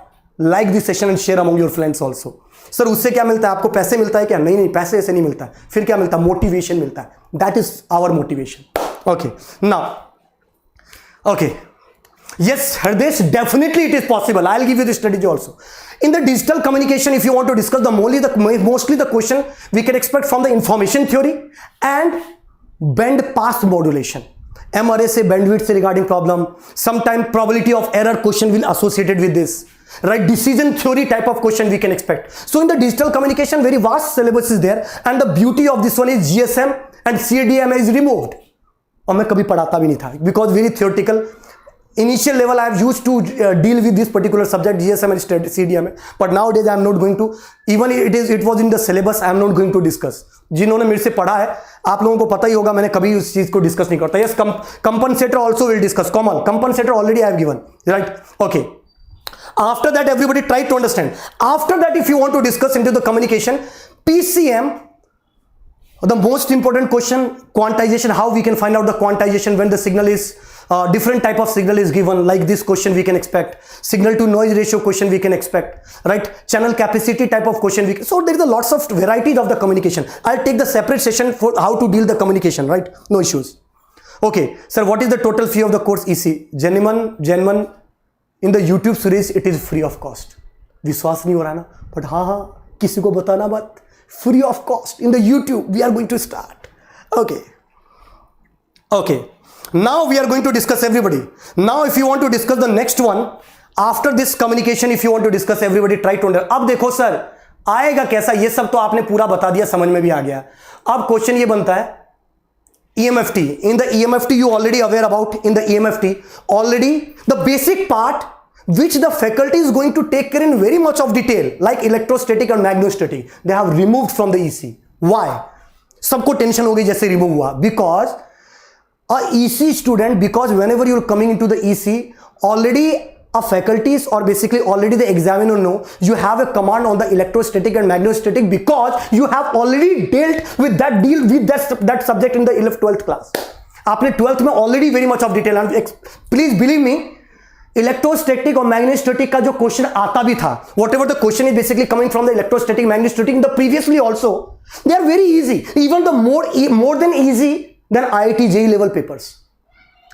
Like this session and share among your friends also. Sir, उससे क्या मिलता है? आपको पैसे मिलता है क्या? नहीं, पैसे ऐसे नहीं मिलता है. फिर क्या मिलता है? Motivation मिलता है. That is our motivation. Okay. Now, okay. Yes, Hardesh, definitely it is possible. I'll give you the strategy also. In the digital communication, if you want to discuss mostly the question we can expect from the information theory and band pass modulation. MRA से bandwidth से regarding problem. Sometime probability of error question will associated with this. Right, decision theory type of question we can expect. So in the digital communication, very vast syllabus is there, and the beauty of this one is GSM and CDMA is removed. और मैं कभी पढ़ाता भी नहीं था because very theoretical. Initial level I have used to deal with this particular subject GSM and CDMA, but nowadays I am not going to, even it was in the syllabus, I am not going to discuss. जिन्होंने मेरे से पढ़ा है आप लोगों को पता ही होगा, मैंने कभी उस चीज को डिस्कस नहीं करता. Yes, compensator also will discuss. Kamal, compensator already I have given, right? Okay. After that, everybody try to understand. After that, if you want to discuss into the communication, PCM, the most important question, quantization, how we can find out the quantization when the signal is different type of signal is given, like this question we can expect, signal to noise ratio question we can expect, right? Channel capacity type of question so there is a lots of varieties of the communication. I'll take the separate session for how to deal the communication, right? No issues. Okay, sir, what is the total fee of the course EC? Genuine in the YouTube series it is free of cost. विश्वास नहीं हो रहा ना, but हाँ किसी को बताना मत, free of cost in the YouTube we are going to start. Okay, now we are going to discuss everybody. Now if you want to discuss the next one after this communication, if you want to discuss everybody, try to understand. अब देखो sir आएगा कैसा, ये सब तो आपने पूरा बता दिया, समझ में भी आ गया. अब क्वेश्चन ये बनता है EMFT. In the EMFT you already aware about. In the EMFT already the basic part which the faculty is going to take care in very much of detail, like electrostatic and magnostatic, they have removed from the EC. Why? सबको tension हो गई जैसे remove हुआ, because a EC student, because whenever you're coming into the EC, already a faculties or basically already the examiner know you have a command on the electrostatic and magnostatic, because you have already dealt with that subject in the 12th class. आपने 12th में already very much of detail, and please believe me, electrostatic और magnetostatic का जो question आता भी था, whatever the question is basically coming from the electrostatic, magnetic, the previously also, they are very easy, even the more than easy than IIT JEE level papers.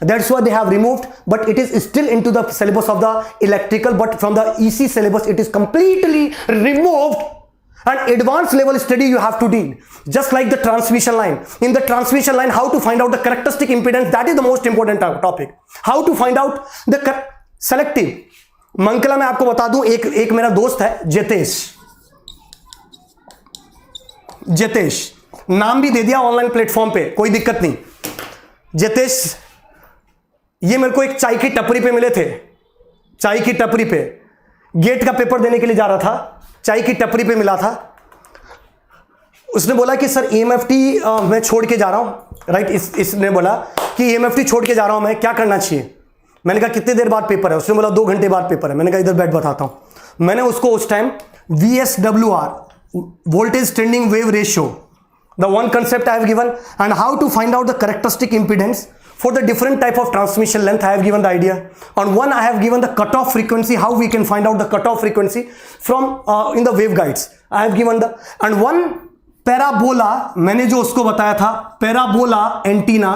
That's why they have removed, but it is still into the syllabus of the electrical, but from the EC syllabus it is completely removed, and advanced level study you have to deal. Just like the transmission line. In the transmission line, how to find out the characteristic impedance, that is the most important topic. How to find out the selective. मंकला मैं आपको बता दूं, एक मेरा दोस्त है जितेश, नाम भी दे दिया ऑनलाइन प्लेटफॉर्म पे, कोई दिक्कत नहीं. जितेश ये मेरे को एक चाय की टपरी पे मिले थे, चाय की टपरी पे गेट का पेपर देने के लिए जा रहा था, चाय की टपरी पे मिला था. उसने बोला कि सर EMFT मैं छोड़ के जा रहा हूं, राइट? इसने बोला कि EMFT छोड़ के जा रहा हूं मैं, क्या करना चाहिए? मैंने कहा कितनी देर बाद पेपर है? उसने बोला 2 घंटे बाद पेपर है. मैंने कहा इधर बैठ बताता हूं. मैंने उसको उस time VSWR, voltage standing wave ratio, the one concept I have given, and how to find out the characteristic impedance for the different type of transmission length I have given the idea. On one I have given the cutoff frequency, how we can find out the cutoff frequency from in the waveguides I have given the, and one parabola मैंने जो उसको बताया था, parabola antenna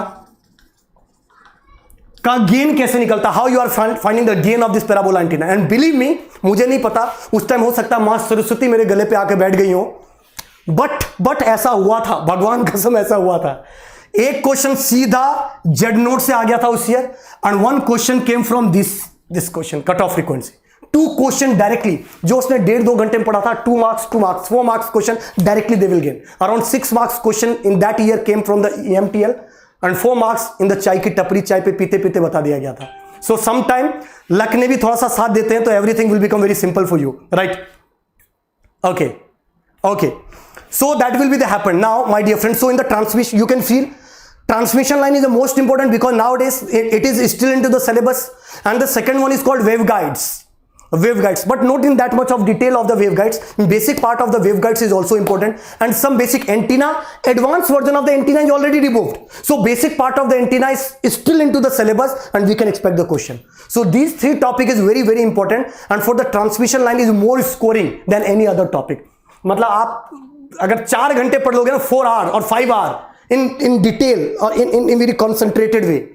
का gain कैसे निकलता, how you are finding the gain of this parabola antenna. And believe me, मुझे नहीं पता उस टाइम, हो सकता है मां सरस्वती मेरे गले पे आके बैठ गई हो, बट ऐसा हुआ था, भगवान कसम ऐसा हुआ था. एक क्वेश्चन सीधा जेड नोट से आ गया था उस year, and one question came from this question, cut off frequency. 2 question directly, जो उसने 1.5-2 घंटे में पढ़ा था, 2 marks, 4 marks question directly they will gain. Around 6 marks question in that year came from the EMTL, and 4 marks in the चाय की टपरी, चाय पे पीते पीते बता दिया गया था. So sometime लक ने भी थोड़ा सा साथ देते हैं तो everything will become very simple for you, right? Okay. So that will be the happen. Now, my dear friends, so in the transmission, you can feel transmission line is the most important, because nowadays it is still into the syllabus. And the second one is called waveguides, but not in that much of detail of the waveguides. Basic part of the waveguides is also important, and some basic antenna, advanced version of the antenna is already removed. So basic part of the antenna is still into the syllabus, and we can expect the question. So these 3 topic is very, very important, and for the transmission line is more scoring than any other topic. मतलब आप अगर 4 घंटे पढ़ लोगे ना, 4 hour or 5 hour in detail or in very concentrated way,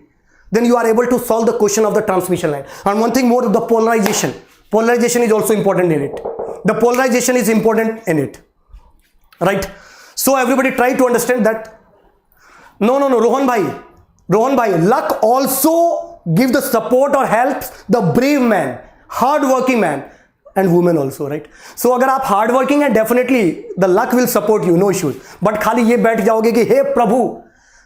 then you are able to solve the question of the transmission line. And one thing more, the polarization is also important in it. The polarization is important in it, right? So everybody try to understand that. No, Rohan bhai, luck also give the support or helps the brave man, hard working man, and women also, right? So अगर आप hard working है, definitely the luck will support you, no issues. But खाली ये बैठ जाओगे कि हे प्रभु.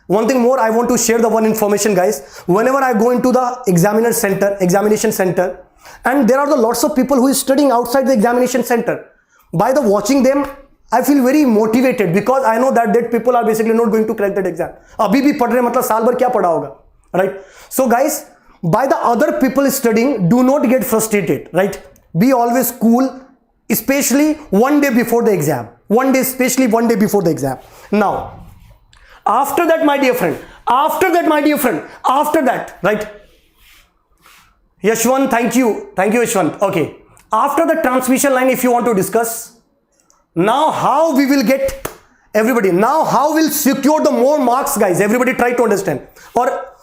One thing more, I want to share the one information, guys. Whenever I go into the examination center, and there are the lots of people who is studying outside the examination center. By the watching them, I feel very motivated, because I know that people are basically not going to crack that exam. अभी भी पढ़ रहे, मतलब साल भर क्या पढ़ा होगा, right? So guys, by the other people studying, do not get frustrated, right? Be always cool, especially one day before the exam. Especially one day before the exam. Now, after that, my dear friend, right? Yashwant, thank you Yashwant. Okay, after the transmission line, if you want to discuss now how we will get everybody, now how we'll secure the more marks, guys. Everybody try to understand, or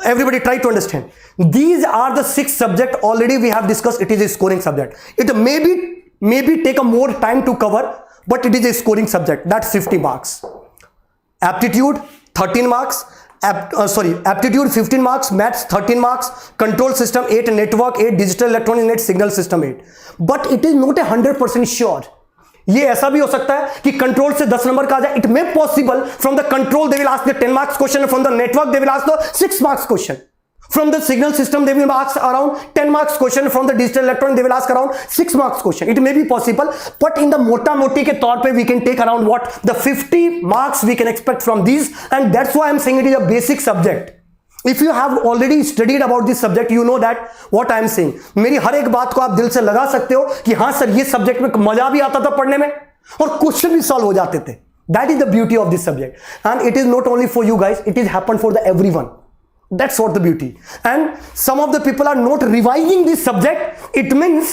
everybody try to understand. These are the 6 subject already we have discussed. It is a scoring subject. It maybe take a more time to cover, but it is a scoring subject. That's 50 marks. Aptitude 13 marks, aptitude 15 marks, maths 13 marks, control system 8, network 8, digital electronics 8, signal system 8. But it is not 100% sure. ये ऐसा भी हो सकता है कि control से 10 number का आ जाए. It may possible from the control they will ask the 10 marks question, from the network they will ask the 6 marks question, from the signal system they will ask around 10 marks question, from the digital electronic they will ask around 6 marks question. It may be possible, but in the mota moti ke taur pe we can take around what the 50 marks we can expect from these, and that's why I'm saying it is a basic subject. If you have already studied about this subject, you know that what I am saying. मेरी हर एक बात को आप दिल से लगा सकते हो कि हाँ सर ये सब्जेक्ट में मजा भी आता था पढ़ने में और क्वेश्चन भी सॉल्व हो जाते थे. That is the beauty of this subject, and it is not only for you guys, it is happened for the everyone. That's what the beauty. And some of the people are not revising this subject. It means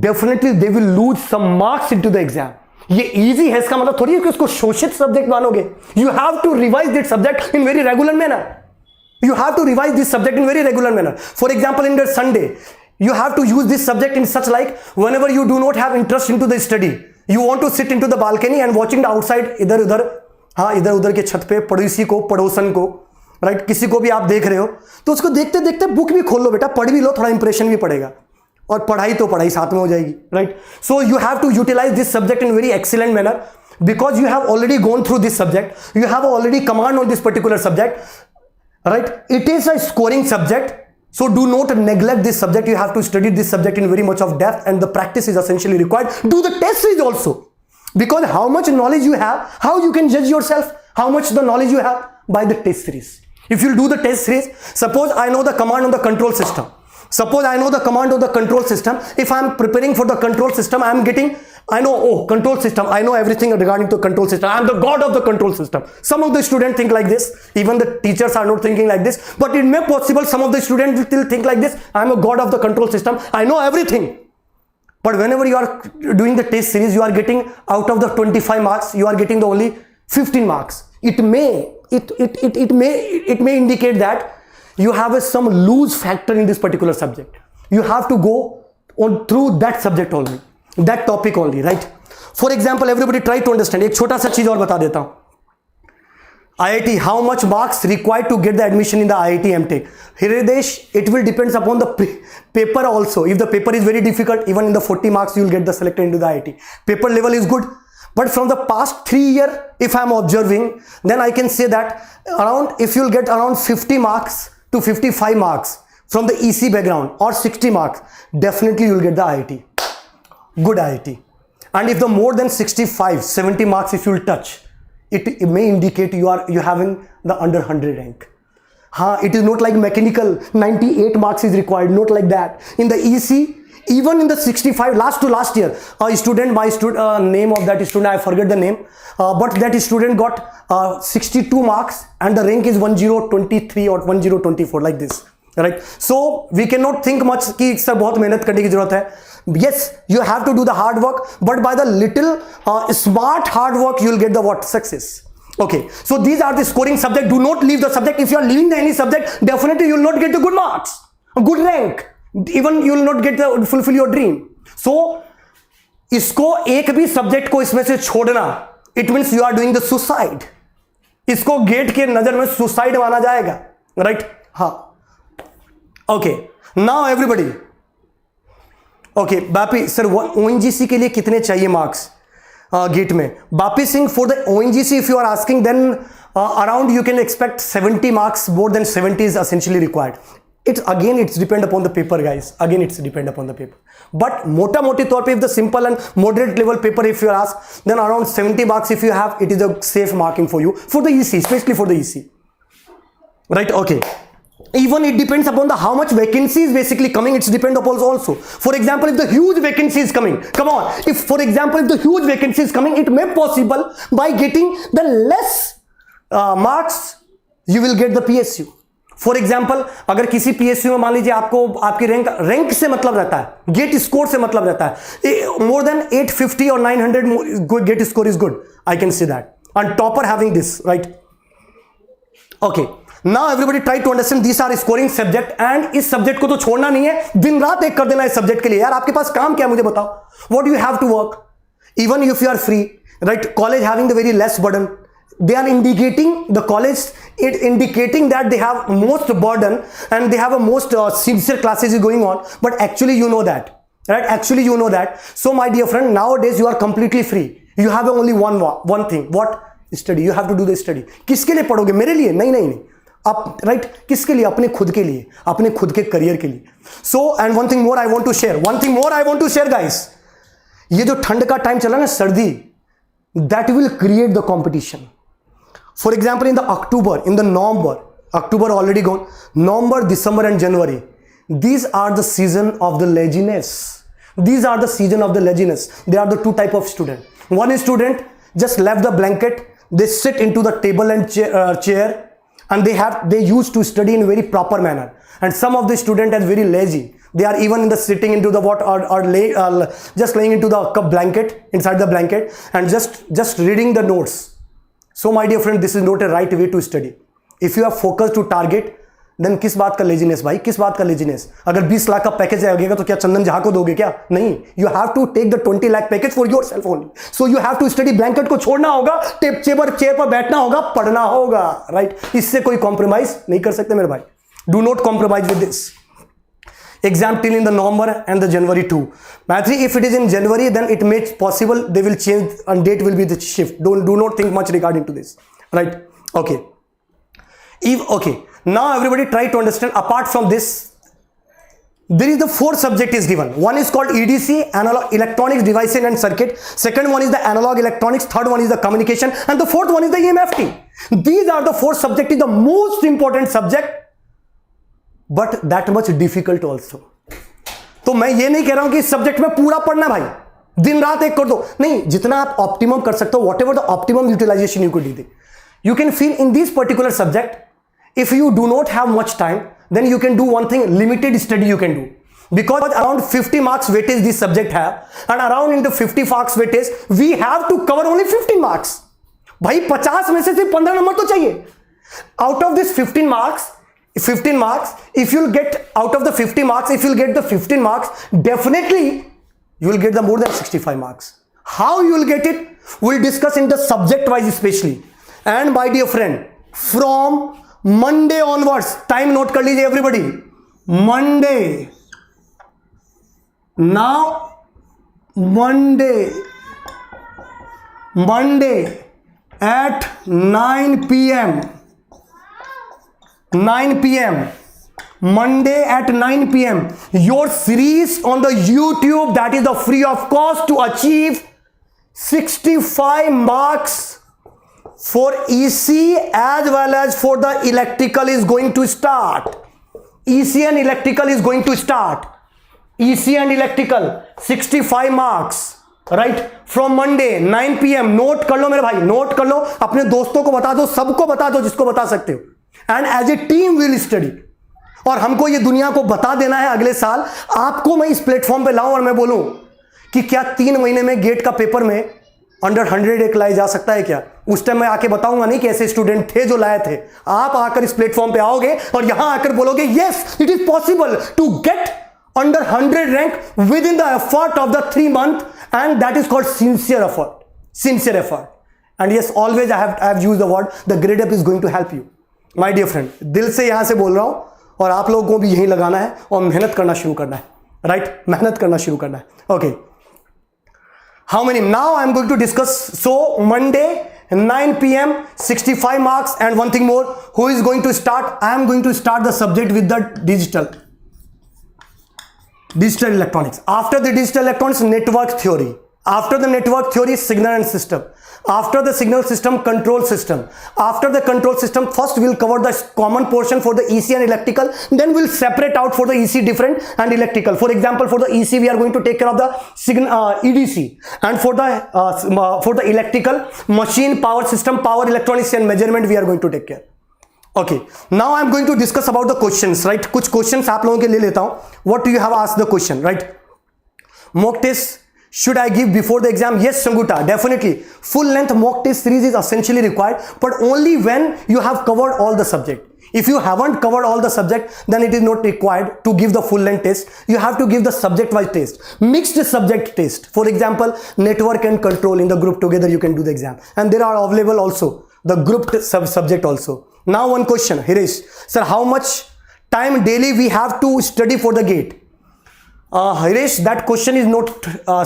definitely they will lose some marks into the exam. ये easy है इसका मतलब थोड़ी है कि उसको शोषित subject मानोगे. You have to revise this subject in very regular manner. You have to revise this subject in very regular manner. For example, in the Sunday, you have to use this subject in such like whenever you do not have interest into the study, you want to sit into the balcony and watching the outside, इधर उधर के छत पे पड़ोसी को पड़ोसन को right किसी को भी आप देख रहे हो तो उसको देखते देखते बुक भी खोल लो बेटा, पढ़ भी लो, थोड़ा इंप्रेशन भी पड़ेगा और पढ़ाई तो पढ़ाई साथ में हो जाएगी. Right, so you have to utilize this subject in very excellent manner because you have already gone through this subject, you have already command on this particular subject. Right, it is a scoring subject, so do not neglect this subject. You have to study this subject in very much of depth, and the practice is essentially required. Do the test series also, because how much knowledge you have, how you can judge yourself, how much the knowledge you have by the test series. If you do the test series, suppose I know the command on the control system. Suppose I know the command of the control system. If I am preparing for the control system, I know, oh, control system. I know everything regarding to control system. I am the god of the control system. Some of the students think like this. Even the teachers are not thinking like this. But it may possible some of the students will still think like this. I am a god of the control system. I know everything. But whenever you are doing the test series, you are getting out of the 25 marks, you are getting the only 15 marks. It may indicate that you have some lose factor in this particular subject. You have to go on through that subject only, that topic only, right? For example, everybody try to understand. एक छोटा सा चीज और बता देता हूँ. IIT, how much marks required to get the admission in the IIT MTech? Hridesh, it will depends upon the paper also. If the paper is very difficult, even in the 40 marks, you will get the selected into the IIT. Paper level is good. But from the past 3 years, if I am observing, then I can say that if you will get around 50 marks to 55 marks from the EC background or 60 marks, definitely you will get the IIT. Good IIT. And if the more than 65, 70 marks if you will touch, it may indicate you are having the under 100 rank. It is not like mechanical 98 marks is required, not like that. In the EC, even in the 65, last year, a student, name of that student, I forget the name, but that student got 62 marks and the rank is 1023 or 1024 like this, right? So we cannot think much कि इससे बहुत मेहनत करने की जरूरत है. Yes, you have to do the hard work, but by the little smart hard work, you will get the what? Success. Okay, so these are the scoring subject. Do not leave the subject. If you are leaving any subject, definitely you will not get the good marks, a good rank. Even you will not get the fulfill your dream. So इसको एक भी subject को इसमें से छोड़ना, it means you are doing the suicide. इसको gate के नजर में सुसाइड माना जाएगा, right? हाँ. Okay, now everybody. Okay, Bapi sir ONGC के लिए कितने चाहिए मार्क्स गेट में? Bapi Singh, for the ONGC if you are asking, then around you can expect 70 marks. More than 70 is essentially required. It's depend upon the paper, guys. Again, it's depend upon the paper. But mota moti तौर पे if the simple and moderate level paper if you ask, then around 70 marks if you have, it is a safe marking for you for the EC, especially for the EC. Right? Okay. Even it depends upon the how much vacancy is basically coming. It's depend upon also. For example, if the huge vacancy is coming, come on. If for example, if the huge vacancy is coming, it may possible by getting the less marks, you will get the PSU. For example अगर किसी PSU में मान लीजिए आपको आपकी rank से मतलब रहता है, गेट स्कोर से मतलब रहता है, मोर देन 850 और 900 GATE score is good, I can see that, and topper having this, right? Okay, now everybody try to understand these are scoring subject, and इस सब्जेक्ट को तो छोड़ना नहीं है, दिन रात एक कर देना इस सब्जेक्ट के लिए। यार आपके पास काम क्या है मुझे बताओ, what do you have to work, even if you are free, right? College having the very less burden, they are indicating, the college indicating that they have most burden and they have a most sincere classes is going on, but actually you know that, right? Actually you know that. So my dear friend, nowadays you are completely free, you have only one thing, what? Study. You have to do the study. किसके लिए पढ़ोगे, मेरे लिए? नहीं नहीं नहीं, आप right, किसके लिए? अपने खुद के लिए, अपने खुद के करियर के लिए। So and one thing more I want to share, one thing more I want to share guys, ये जो ठंड का टाइम चला ना, सर्दी, that will create the competition. For example in the October, in the November, October already gone, November, December and January, these are the season of the laziness, these are the season of the laziness. There are the two type of student. One student just left the blanket, they sit into the table and chair, and they used to study in a very proper manner. And some of the student are very lazy, they are even in the sitting into the what, or just laying into the blanket, inside the blanket, and just reading the notes. So my dear friend, this is not a right way to study. If you are focused to target, then किस बात का laziness भाई, किस बात का laziness? अगर 20 लाख का package आएगा तो क्या चंदन झा को दोगे क्या? नहीं, you have to take the 20 lakh package for your self only. So you have to study, blanket को छोड़ना होगा, चेयर पर बैठना होगा, पढ़ना होगा, राइट? इससे कोई कॉम्प्रोमाइज नहीं कर सकते मेरे भाई। Do not compromise with this. Exam till in the November and the January too. Mathri, if it is in January, then it may possible they will change and date will be the shift. Do not think much regarding to this, right? Okay. Okay. Now everybody try to understand. Apart from this, there is the fourth subject is given. One is called EDC, analog electronics devices and circuit. Second one is the analog electronics. Third one is the communication, and the fourth one is the EMFT. These are the four subject, is the most important subject, but that much difficult also. तो मैं ये नहीं कह रहा हूं कि इस subject में पूरा पढ़ना भाई, दिन रात एक कर दो, नहीं, जितना आप ऑप्टिमम कर सकते हो, whatever the optimum utilization you could do, you can feel in this particular subject. If you do not have much time, then you can do one thing, limited study you can do, because around 50 marks weightage this subject have, and around into 50 marks weightage we have to cover only 15 marks. भाई 50 में से सिर्फ 15 number तो चाहिए। Out of this 15 marks, if you'll get out of the 50 marks, if you'll get the 15 marks, definitely you will get the more than 65 marks. How you will get it, we'll discuss in the subject wise especially. And my dear friend, from Monday onwards, time note कर लीजिए everybody, Monday, now Monday at 9 p.m. Monday at 9 p.m. your series on the YouTube, that is the free of cost, to achieve 65 marks for EC as well as for the electrical is going to start. EC and electrical is going to start. EC and electrical 65 marks, right? From Monday 9 p.m. Note कर लो मेरे भाई, note कर लो, अपने दोस्तों को बता दो, सबको बता दो जिसको बता सकते हो। And as a team will study, और हमको ये दुनिया को बता देना है अगले साल। आपको मैं इस प्लेटफॉर्म पे लाऊं और मैं बोलूं कि क्या 3 महीने में गेट का पेपर में अंडर 100 एक लाया जा सकता है क्या? उस टाइम मैं आके बताऊंगा नहीं कि ऐसे स्टूडेंट थे जो लाए थे। आप आकर इस प्लेटफॉर्म पे आओगे और यहां आकर बोलोगे yes it is possible to get under 100 rank within the effort of the 3 month, and that is called sincere effort, sincere effort. And yes, always I have used the word the Gradeup is going to help you my dear friend. दिल से यहां से बोल रहा हूं, और आप लोगों को भी यही लगाना है और मेहनत करना शुरू करना है, राइट? मेहनत करना शुरू करना है। Okay, how many? Now I am going to discuss. So Monday 9 p.m. 65 marks, and one thing more, who is going to start? I am going to start the subject with the digital electronics. After the digital electronics, network theory. After the network theory, signal and system. After the signal system, control system. After the control system, first we'll cover the common portion for the EC and electrical, then we'll separate out for the EC different and electrical. For example, for the EC we are going to take care of the EDC, and for the electrical, machine, power system, power electronics and measurement we are going to take care. Okay, now I'm going to discuss about the questions, right? कुछ questions आप लोगों के लिए लेता हूं. What do you have asked the question, right? Mock test should I give before the exam? Yes, Sanguta, definitely. Full length mock test series is essentially required, but only when you have covered all the subject. If you haven't covered all the subject, then it is not required to give the full length test. You have to give the subject wise test, mixed subject test. For example, network and control in the group together, you can do the exam, and there are available also the grouped subject also. Now one question, Hirish sir, how much time daily we have to study for the GATE? Hirish, that question is not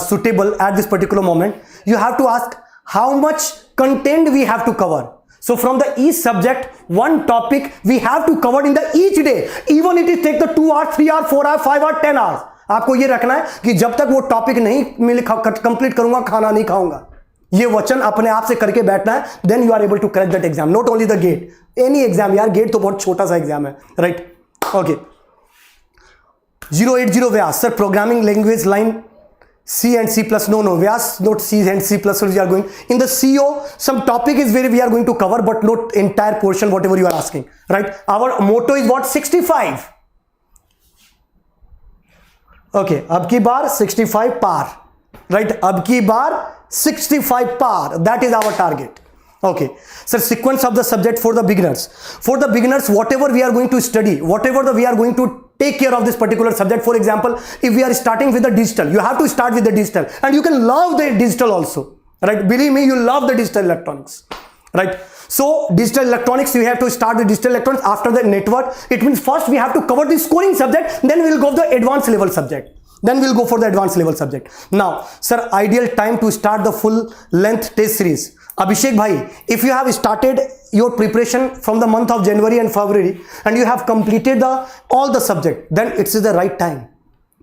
suitable at this particular moment. You have to ask how much content we have to cover. So from the each subject, one topic we have to cover in the each day, even it is take the 2 hours, 3 hours, 4 hours, 5 hours, 10 hours. आपको ये रखना है कि जब तक वो topic नहीं मिल complete करूंगा, खाना नहीं खाऊंगा. ये वचन अपने आप से करके बैठना है. Then you are able to crack that exam. Not only the GATE, any exam. यार गेट तो बहुत छोटा सा एग्जाम है, right? Okay. 080 Vyas sir, programming language line C and C plus. No, Vyas, not C and C plus. We are going in the CO. Some topic is where we are going to cover, but not entire portion. Whatever you are asking, right? Our motto is what? 65. Okay, अब की बार 65 par, right? अब की बार 65 par. That is our target. Okay, sir, sequence of the subject for the beginners. For the beginners, whatever we are going to study, whatever we are going to take care of this particular subject. For example, if we are starting with the digital, you have to start with the digital, and you can love the digital also, right? Believe me, you love the digital electronics, right? So digital electronics, you have to start the digital electronics. After the network, it means first we have to cover the scoring subject, then we will go for the advanced level subject. Then we'll go for the advanced level subject. Now, sir, ideal time to start the full length test series. Abhishek bhai, if you have started your preparation from the month of January and February, and you have completed all the subject, then it's the right time.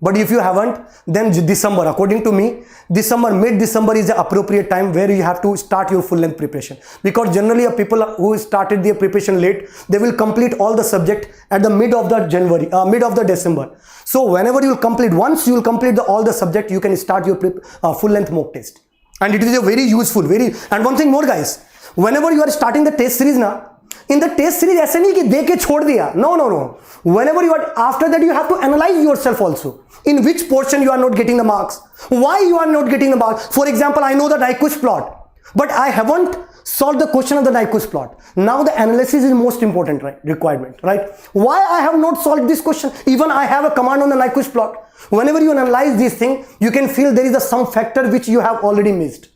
But if you haven't, then December, according to me, December, mid-December is the appropriate time where you have to start your full length preparation. Because generally people who started their preparation late, they will complete all the subject at the mid of the January, mid of the December. So whenever you will complete, once you will complete all the subject, you can start your full length mock test. And it is a very useful, and one thing more guys, whenever you are starting the test series na, in the test series ऐसे नहीं कि दे के छोड़ दिया. No. Whenever you are, after that you have to analyze yourself also. In which portion you are not getting the marks. Why you are not getting the marks. For example, I know the Nyquist plot, but I haven't solved the question of the Nyquist plot. Now the analysis is most important, right? Requirement, right? Why I have not solved this question. Even I have a command on the Nyquist plot. Whenever you analyze this thing, you can feel there is some factor which you have already missed.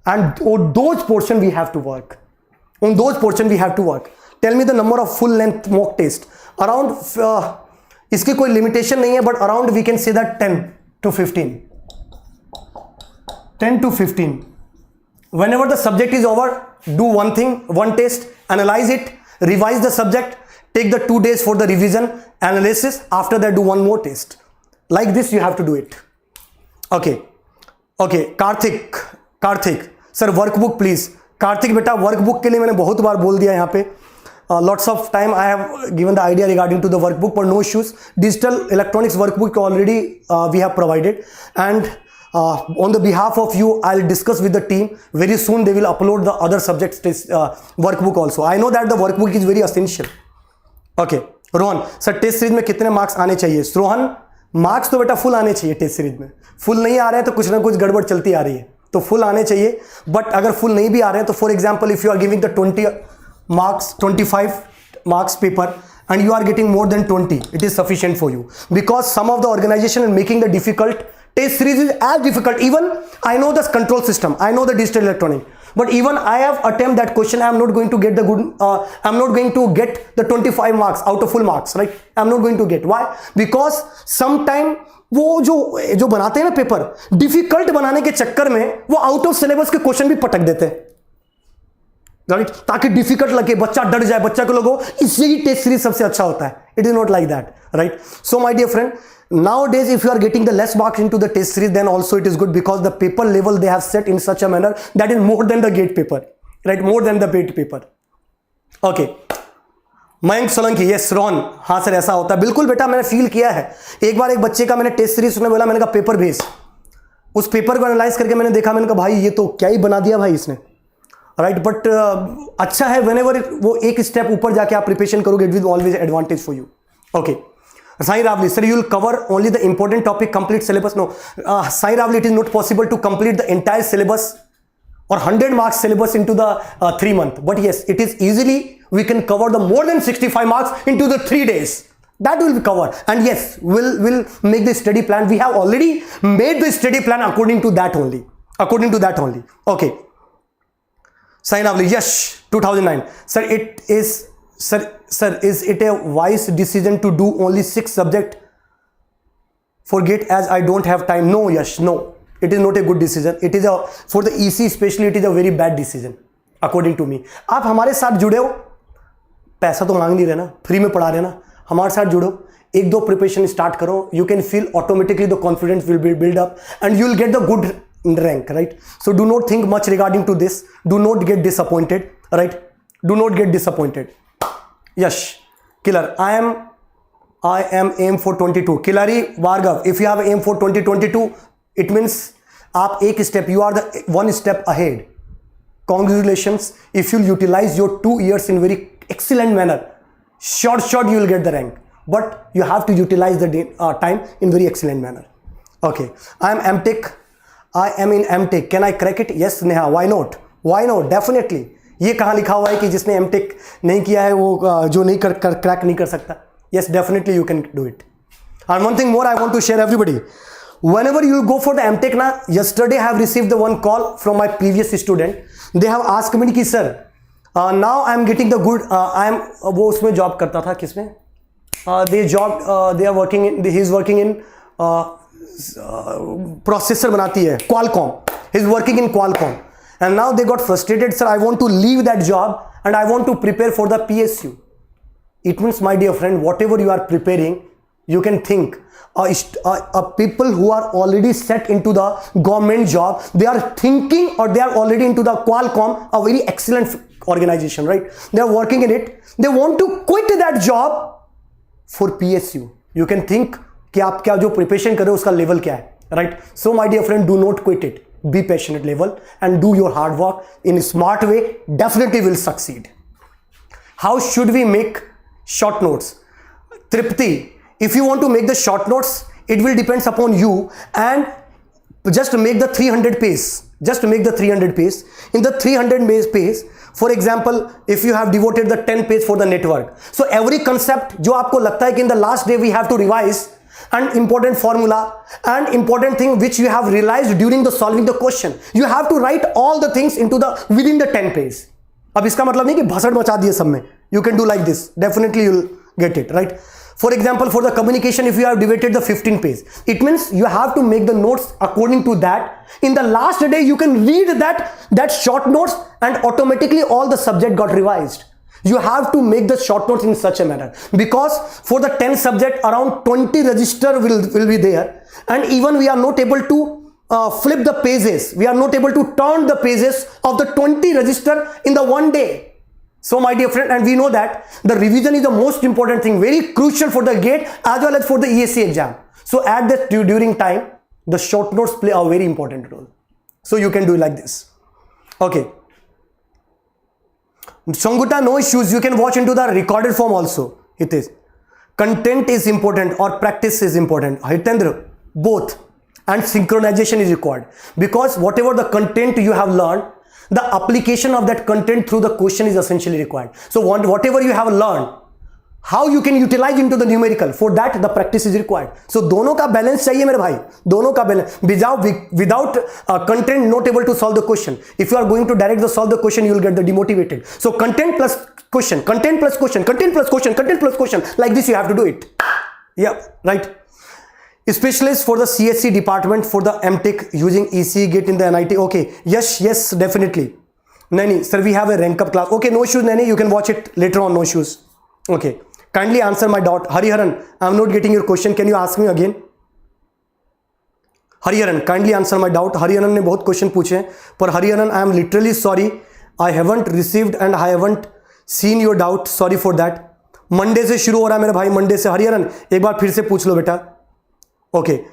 And on those portion we have to work. On those portion we have to work. Tell me the number of full length mock test. Around, इसकी कोई limitation नहीं है, but around we can say that 10 to 15. 10 to 15. Whenever the subject is over, do one thing, one test, analyze it, revise the subject, take the 2 days for the revision, analysis. After that, do one more test. Like this, you have to do it. Okay. Karthik, sir, workbook please. Karthik beta, workbook के लिए मैंने बहुत बार बोल दिया यहाँ पे. Lots of time I have given the idea regarding to the workbook, but no issues. Digital electronics workbook already we have provided, and on the behalf of you, I'll discuss with the team. Very soon they will upload the other subjects test workbook also. I know that the workbook is very essential. Okay, Rohan sir, test series में कितने marks आने चाहिए? Rohan, marks तो बेटा full आने चाहिए. Test series में full नहीं आ रहे हैं तो कुछ ना कुछ गड़बड़ चलती आ रही है, तो फुल आने चाहिए. बट अगर फुल नहीं भी आ रहे हैं तो for example if you are giving the 20 marks, 25 marks paper, and you are getting more than 20, it is sufficient for you. Because some of the organization are making the difficult test series is as difficult. Even I know the control system, I know the digital electronic, but even I have attempted that question, I am not going to get the good, I am not going to get the 25 marks out of full marks, right? I am not going to get. Why? Because sometime वो जो बनाते हैं ना paper, difficult बनाने के चक्कर में वो आउट ऑफ सिलेबस के क्वेश्चन भी पटक देते हैं, राइट? ताकि डिफिकल्ट लगे, बच्चा डर जाए, बच्चा को लगो इससे ही टेस्ट सीरीज सबसे अच्छा होता है. It is not like that, right? So my dear friend, nowadays if you are getting the less marks into the test series, then also it is good, because the paper level they have set in such a manner that is more than the GATE paper, right? More than the GATE paper. Okay, Mayank Solanki, yes Rohan, हाँ sir ऐसा होता है. बिल्कुल बेटा, मैंने feel किया है. एक बार एक बच्चे का मैंने टेस्ट सीरीज सुनने बोला, मैंने कहा पेपर भेज. उस पेपर को एनालाइज करके मैंने देखा, मैंने कहा भाई ये तो क्या ही बना दिया भाई इसने. राइट, बट अच्छा है व्हेनेवर वो एक स्टेप ऊपर जाके आप प्रिपरेशन करोगे, it will always advantage for you. Okay, Sai Ravli, sir, you will cover only the important topic, complete syllabus. No, Sai Ravli, it is not possible to complete the entire syllabus or 100 marks syllabus into the 3 months. But yes, it is easily, we can cover the more than 65 marks into the 3 days. That will be covered. And yes, we'll make the study plan. We have already made the study plan according to that only. According to that only. Okay. Sai Ravli, yes, 2009. Sir, it is... Sir, is it a wise decision to do only 6 subjects for GATE as I don't have time? No, Yash, no. It is not a good decision. It is for the EC especially, it is a very bad decision according to me. आप हमारे साथ जुड़े हो, पैसा तो मांग नहीं रहे ना, फ्री में पढ़ा रहे ना, हमारे साथ जुड़ो, 1-2 प्रिपरेशन स्टार्ट करो, you can feel automatically the confidence will be build up and you will get the good rank, right? So do not think much regarding to this. Do not get disappointed, right? Do not get disappointed. Yash, killer, I am aim for 22. Killari Vargav, if you have aim for 2022, it means aap ek step, you are the 1 step ahead. Congratulations. If you utilize your 2 years in very excellent manner, short you will get the rank, but you have to utilize the time in very excellent manner. Okay, I am in MTech. Can I crack it? Yes, Neha, why not? Definitely. ये कहाँ लिखा हुआ है कि जिसने MTech नहीं किया है वो जो नहीं क्रैक नहीं कर सकता? Yes, definitely you can do it. And one thing more I want to share everybody. Whenever you go for the MTech na, yesterday I have received the one call from my previous student. They have asked me कि sir, now I am getting the good. वो उसमें job करता था किसमें? They are working in. He is working in processor बनाती है Qualcomm. He is working in Qualcomm. And now they got frustrated, sir, I want to leave that job and I want to prepare for the PSU. It means, my dear friend, whatever you are preparing, you can think. People who are already set into the government job, they are thinking or they are already into the Qualcomm, a very excellent organization, right? They are working in it. They want to quit that job for PSU. You can think कि आप क्या जो preparation कर रहे हो उसका level क्या है, right? So my dear friend, do not quit it. Be passionate level and do your hard work in a smart way. Definitely will succeed. How should we make short notes? Tripti, if you want to make the short notes, it will depends upon you and just make the 300 page. Just make the 300 page. In the 300 page, for example, if you have devoted the 10 page for the network. So every concept जो आपको लगता है कि in the last day we have to revise and important formula and important thing which you have realized during the solving the question, you have to write all the things into the within the 10 page. अब इसका मतलब नहीं कि भसड़ मचा दिए सब में. You can do like this. Definitely you will get it, right? For example, for the communication, if you have divided the 15 page, it means you have to make the notes according to that. In the last day, you can read that short notes and automatically all the subject got revised. You have to make the short notes in such a manner because for the 10 subject around 20 register will be there, and even we are not able to flip the pages. We are not able to turn the pages of the 20 register in the one day. So my dear friend, and we know that the revision is the most important thing, very crucial for the GATE as well as for the ESE exam. So at that during time, the short notes play a very important role. So you can do like this. Okay. Sanguta, no issues. You can watch into the recorded form also. It is. Content is important or practice is important. Hitendra, both. And synchronization is required. Because whatever the content you have learned, the application of that content through the question is essentially required. So whatever you have learned, how you can utilize into the numerical, for that the practice is required. So दोनों का balance चाहिए मेरे भाई, दोनों का balance. Without content not able to solve the question. If you are going to direct the solve the question, you will get the demotivated. So content plus question, content plus question, content plus question, content plus question. Like this you have to do it. Yeah, right. Specialist for the CSC department for the MTech using EC GATE in the NIT. Okay, yes, definitely. Nani, sir, we have a rank up class. Okay, no issues, Nani, you can watch it later on, no issues. Okay, kindly answer my doubt. Hariharan, I am not getting your question. Can you ask me again? Hariharan, kindly answer my doubt. Hariharan ने बहुत question पूछे हैं, पर Hariharan, I am literally sorry. I haven't received and I haven't seen your doubt. Sorry for that. Monday से शुरू हो रहा है मेरे भाई, Monday से. Hariharan, एक बार फिर से पूछ लो बेटा. Okay,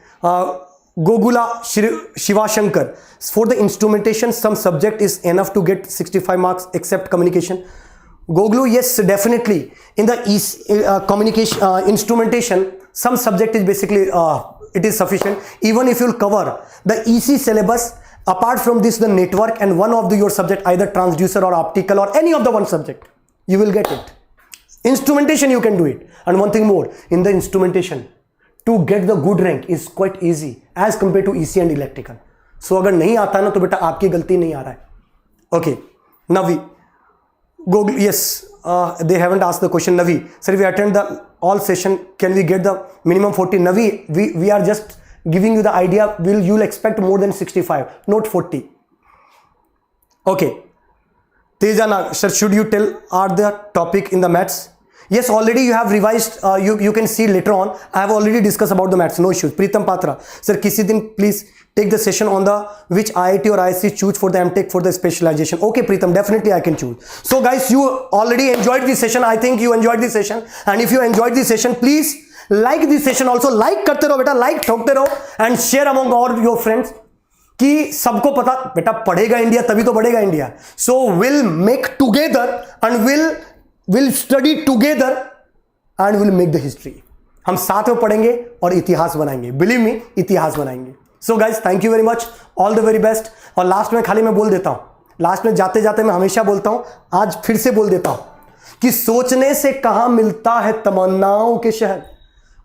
Gogula Shivashankar, for the instrumentation some subject is enough to get 65 marks except communication. Goglu, yes, definitely. In the communication instrumentation, some subject is basically it is sufficient. Even if you'll cover the EC syllabus, apart from this the network and one of your subject, either transducer or optical or any of the one subject, you will get it. Instrumentation you can do it. And one thing more, in the instrumentation, to get the good rank is quite easy as compared to EC and electrical. So अगर नहीं आता ना तो बेटा आपकी गलती नहीं आ रहा है. Okay, Navi, Google, yes, they haven't asked the question. Navi, sir, we attend the all session. Can we get the minimum 40? Navi, we are just giving you the idea. You'll expect more than 65, not 40. Okay, Tejana, sir, should you tell are the topic in the maths? Yes, already you have revised. You can see later on. I have already discussed about the maths. No issues. Pritam Patra, sir, किसी दिन please take the session on the which IIT or ISC choose for the MTech for the specialization. Okay, Pritam, definitely I can choose. So guys, you already enjoyed this session. I think you enjoyed this session. And if you enjoyed this session, please like this session also. Like करते रहो बेटा, like ठोकते रहो and share among all your friends. कि सबको पता बेटा पढ़ेगा India तभी तो बढ़ेगा India. So we'll make together and we'll study together and we'll make the history. हम साथ में पढ़ेंगे और इतिहास बनाएंगे. Believe me, इतिहास बनाएंगे. So guys, thank you very much. All the very best. और लास्ट में खाली मैं बोल देता हूं, लास्ट में जाते जाते मैं हमेशा बोलता हूं, आज फिर से बोल देता हूं कि सोचने से कहां मिलता है तमन्नाओं के शहर.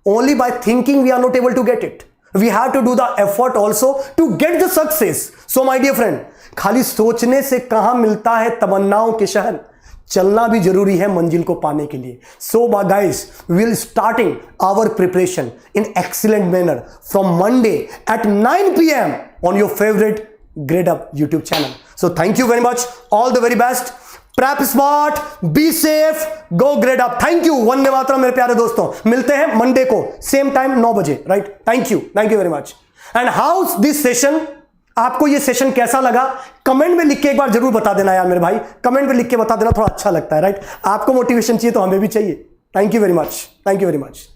Only by thinking we are not able to get it. We have to do the effort also to get the success. So my dear friend, खाली सोचने से कहां मिलता है तमन्नाओं के शहर, चलना भी जरूरी है मंजिल को पाने के लिए. So guys, we'll starting our preparation in excellent manner from Monday at 9 PM on your favorite Grade Up YouTube channel. So thank you very much. All the very best. Prep smart, be safe, go grade up. Thank you. Vande Mataram मेरे प्यारे दोस्तों. मिलते हैं Monday को same time 9 बजे, right? Thank you very much. And house this session, आपको ये session कैसा लगा कमेंट में लिख के एक बार जरूर बता देना यार मेरे भाई. कमेंट में लिख के बता देना, थोड़ा अच्छा लगता है, राइट? आपको मोटिवेशन चाहिए तो हमें भी चाहिए. Thank you very much.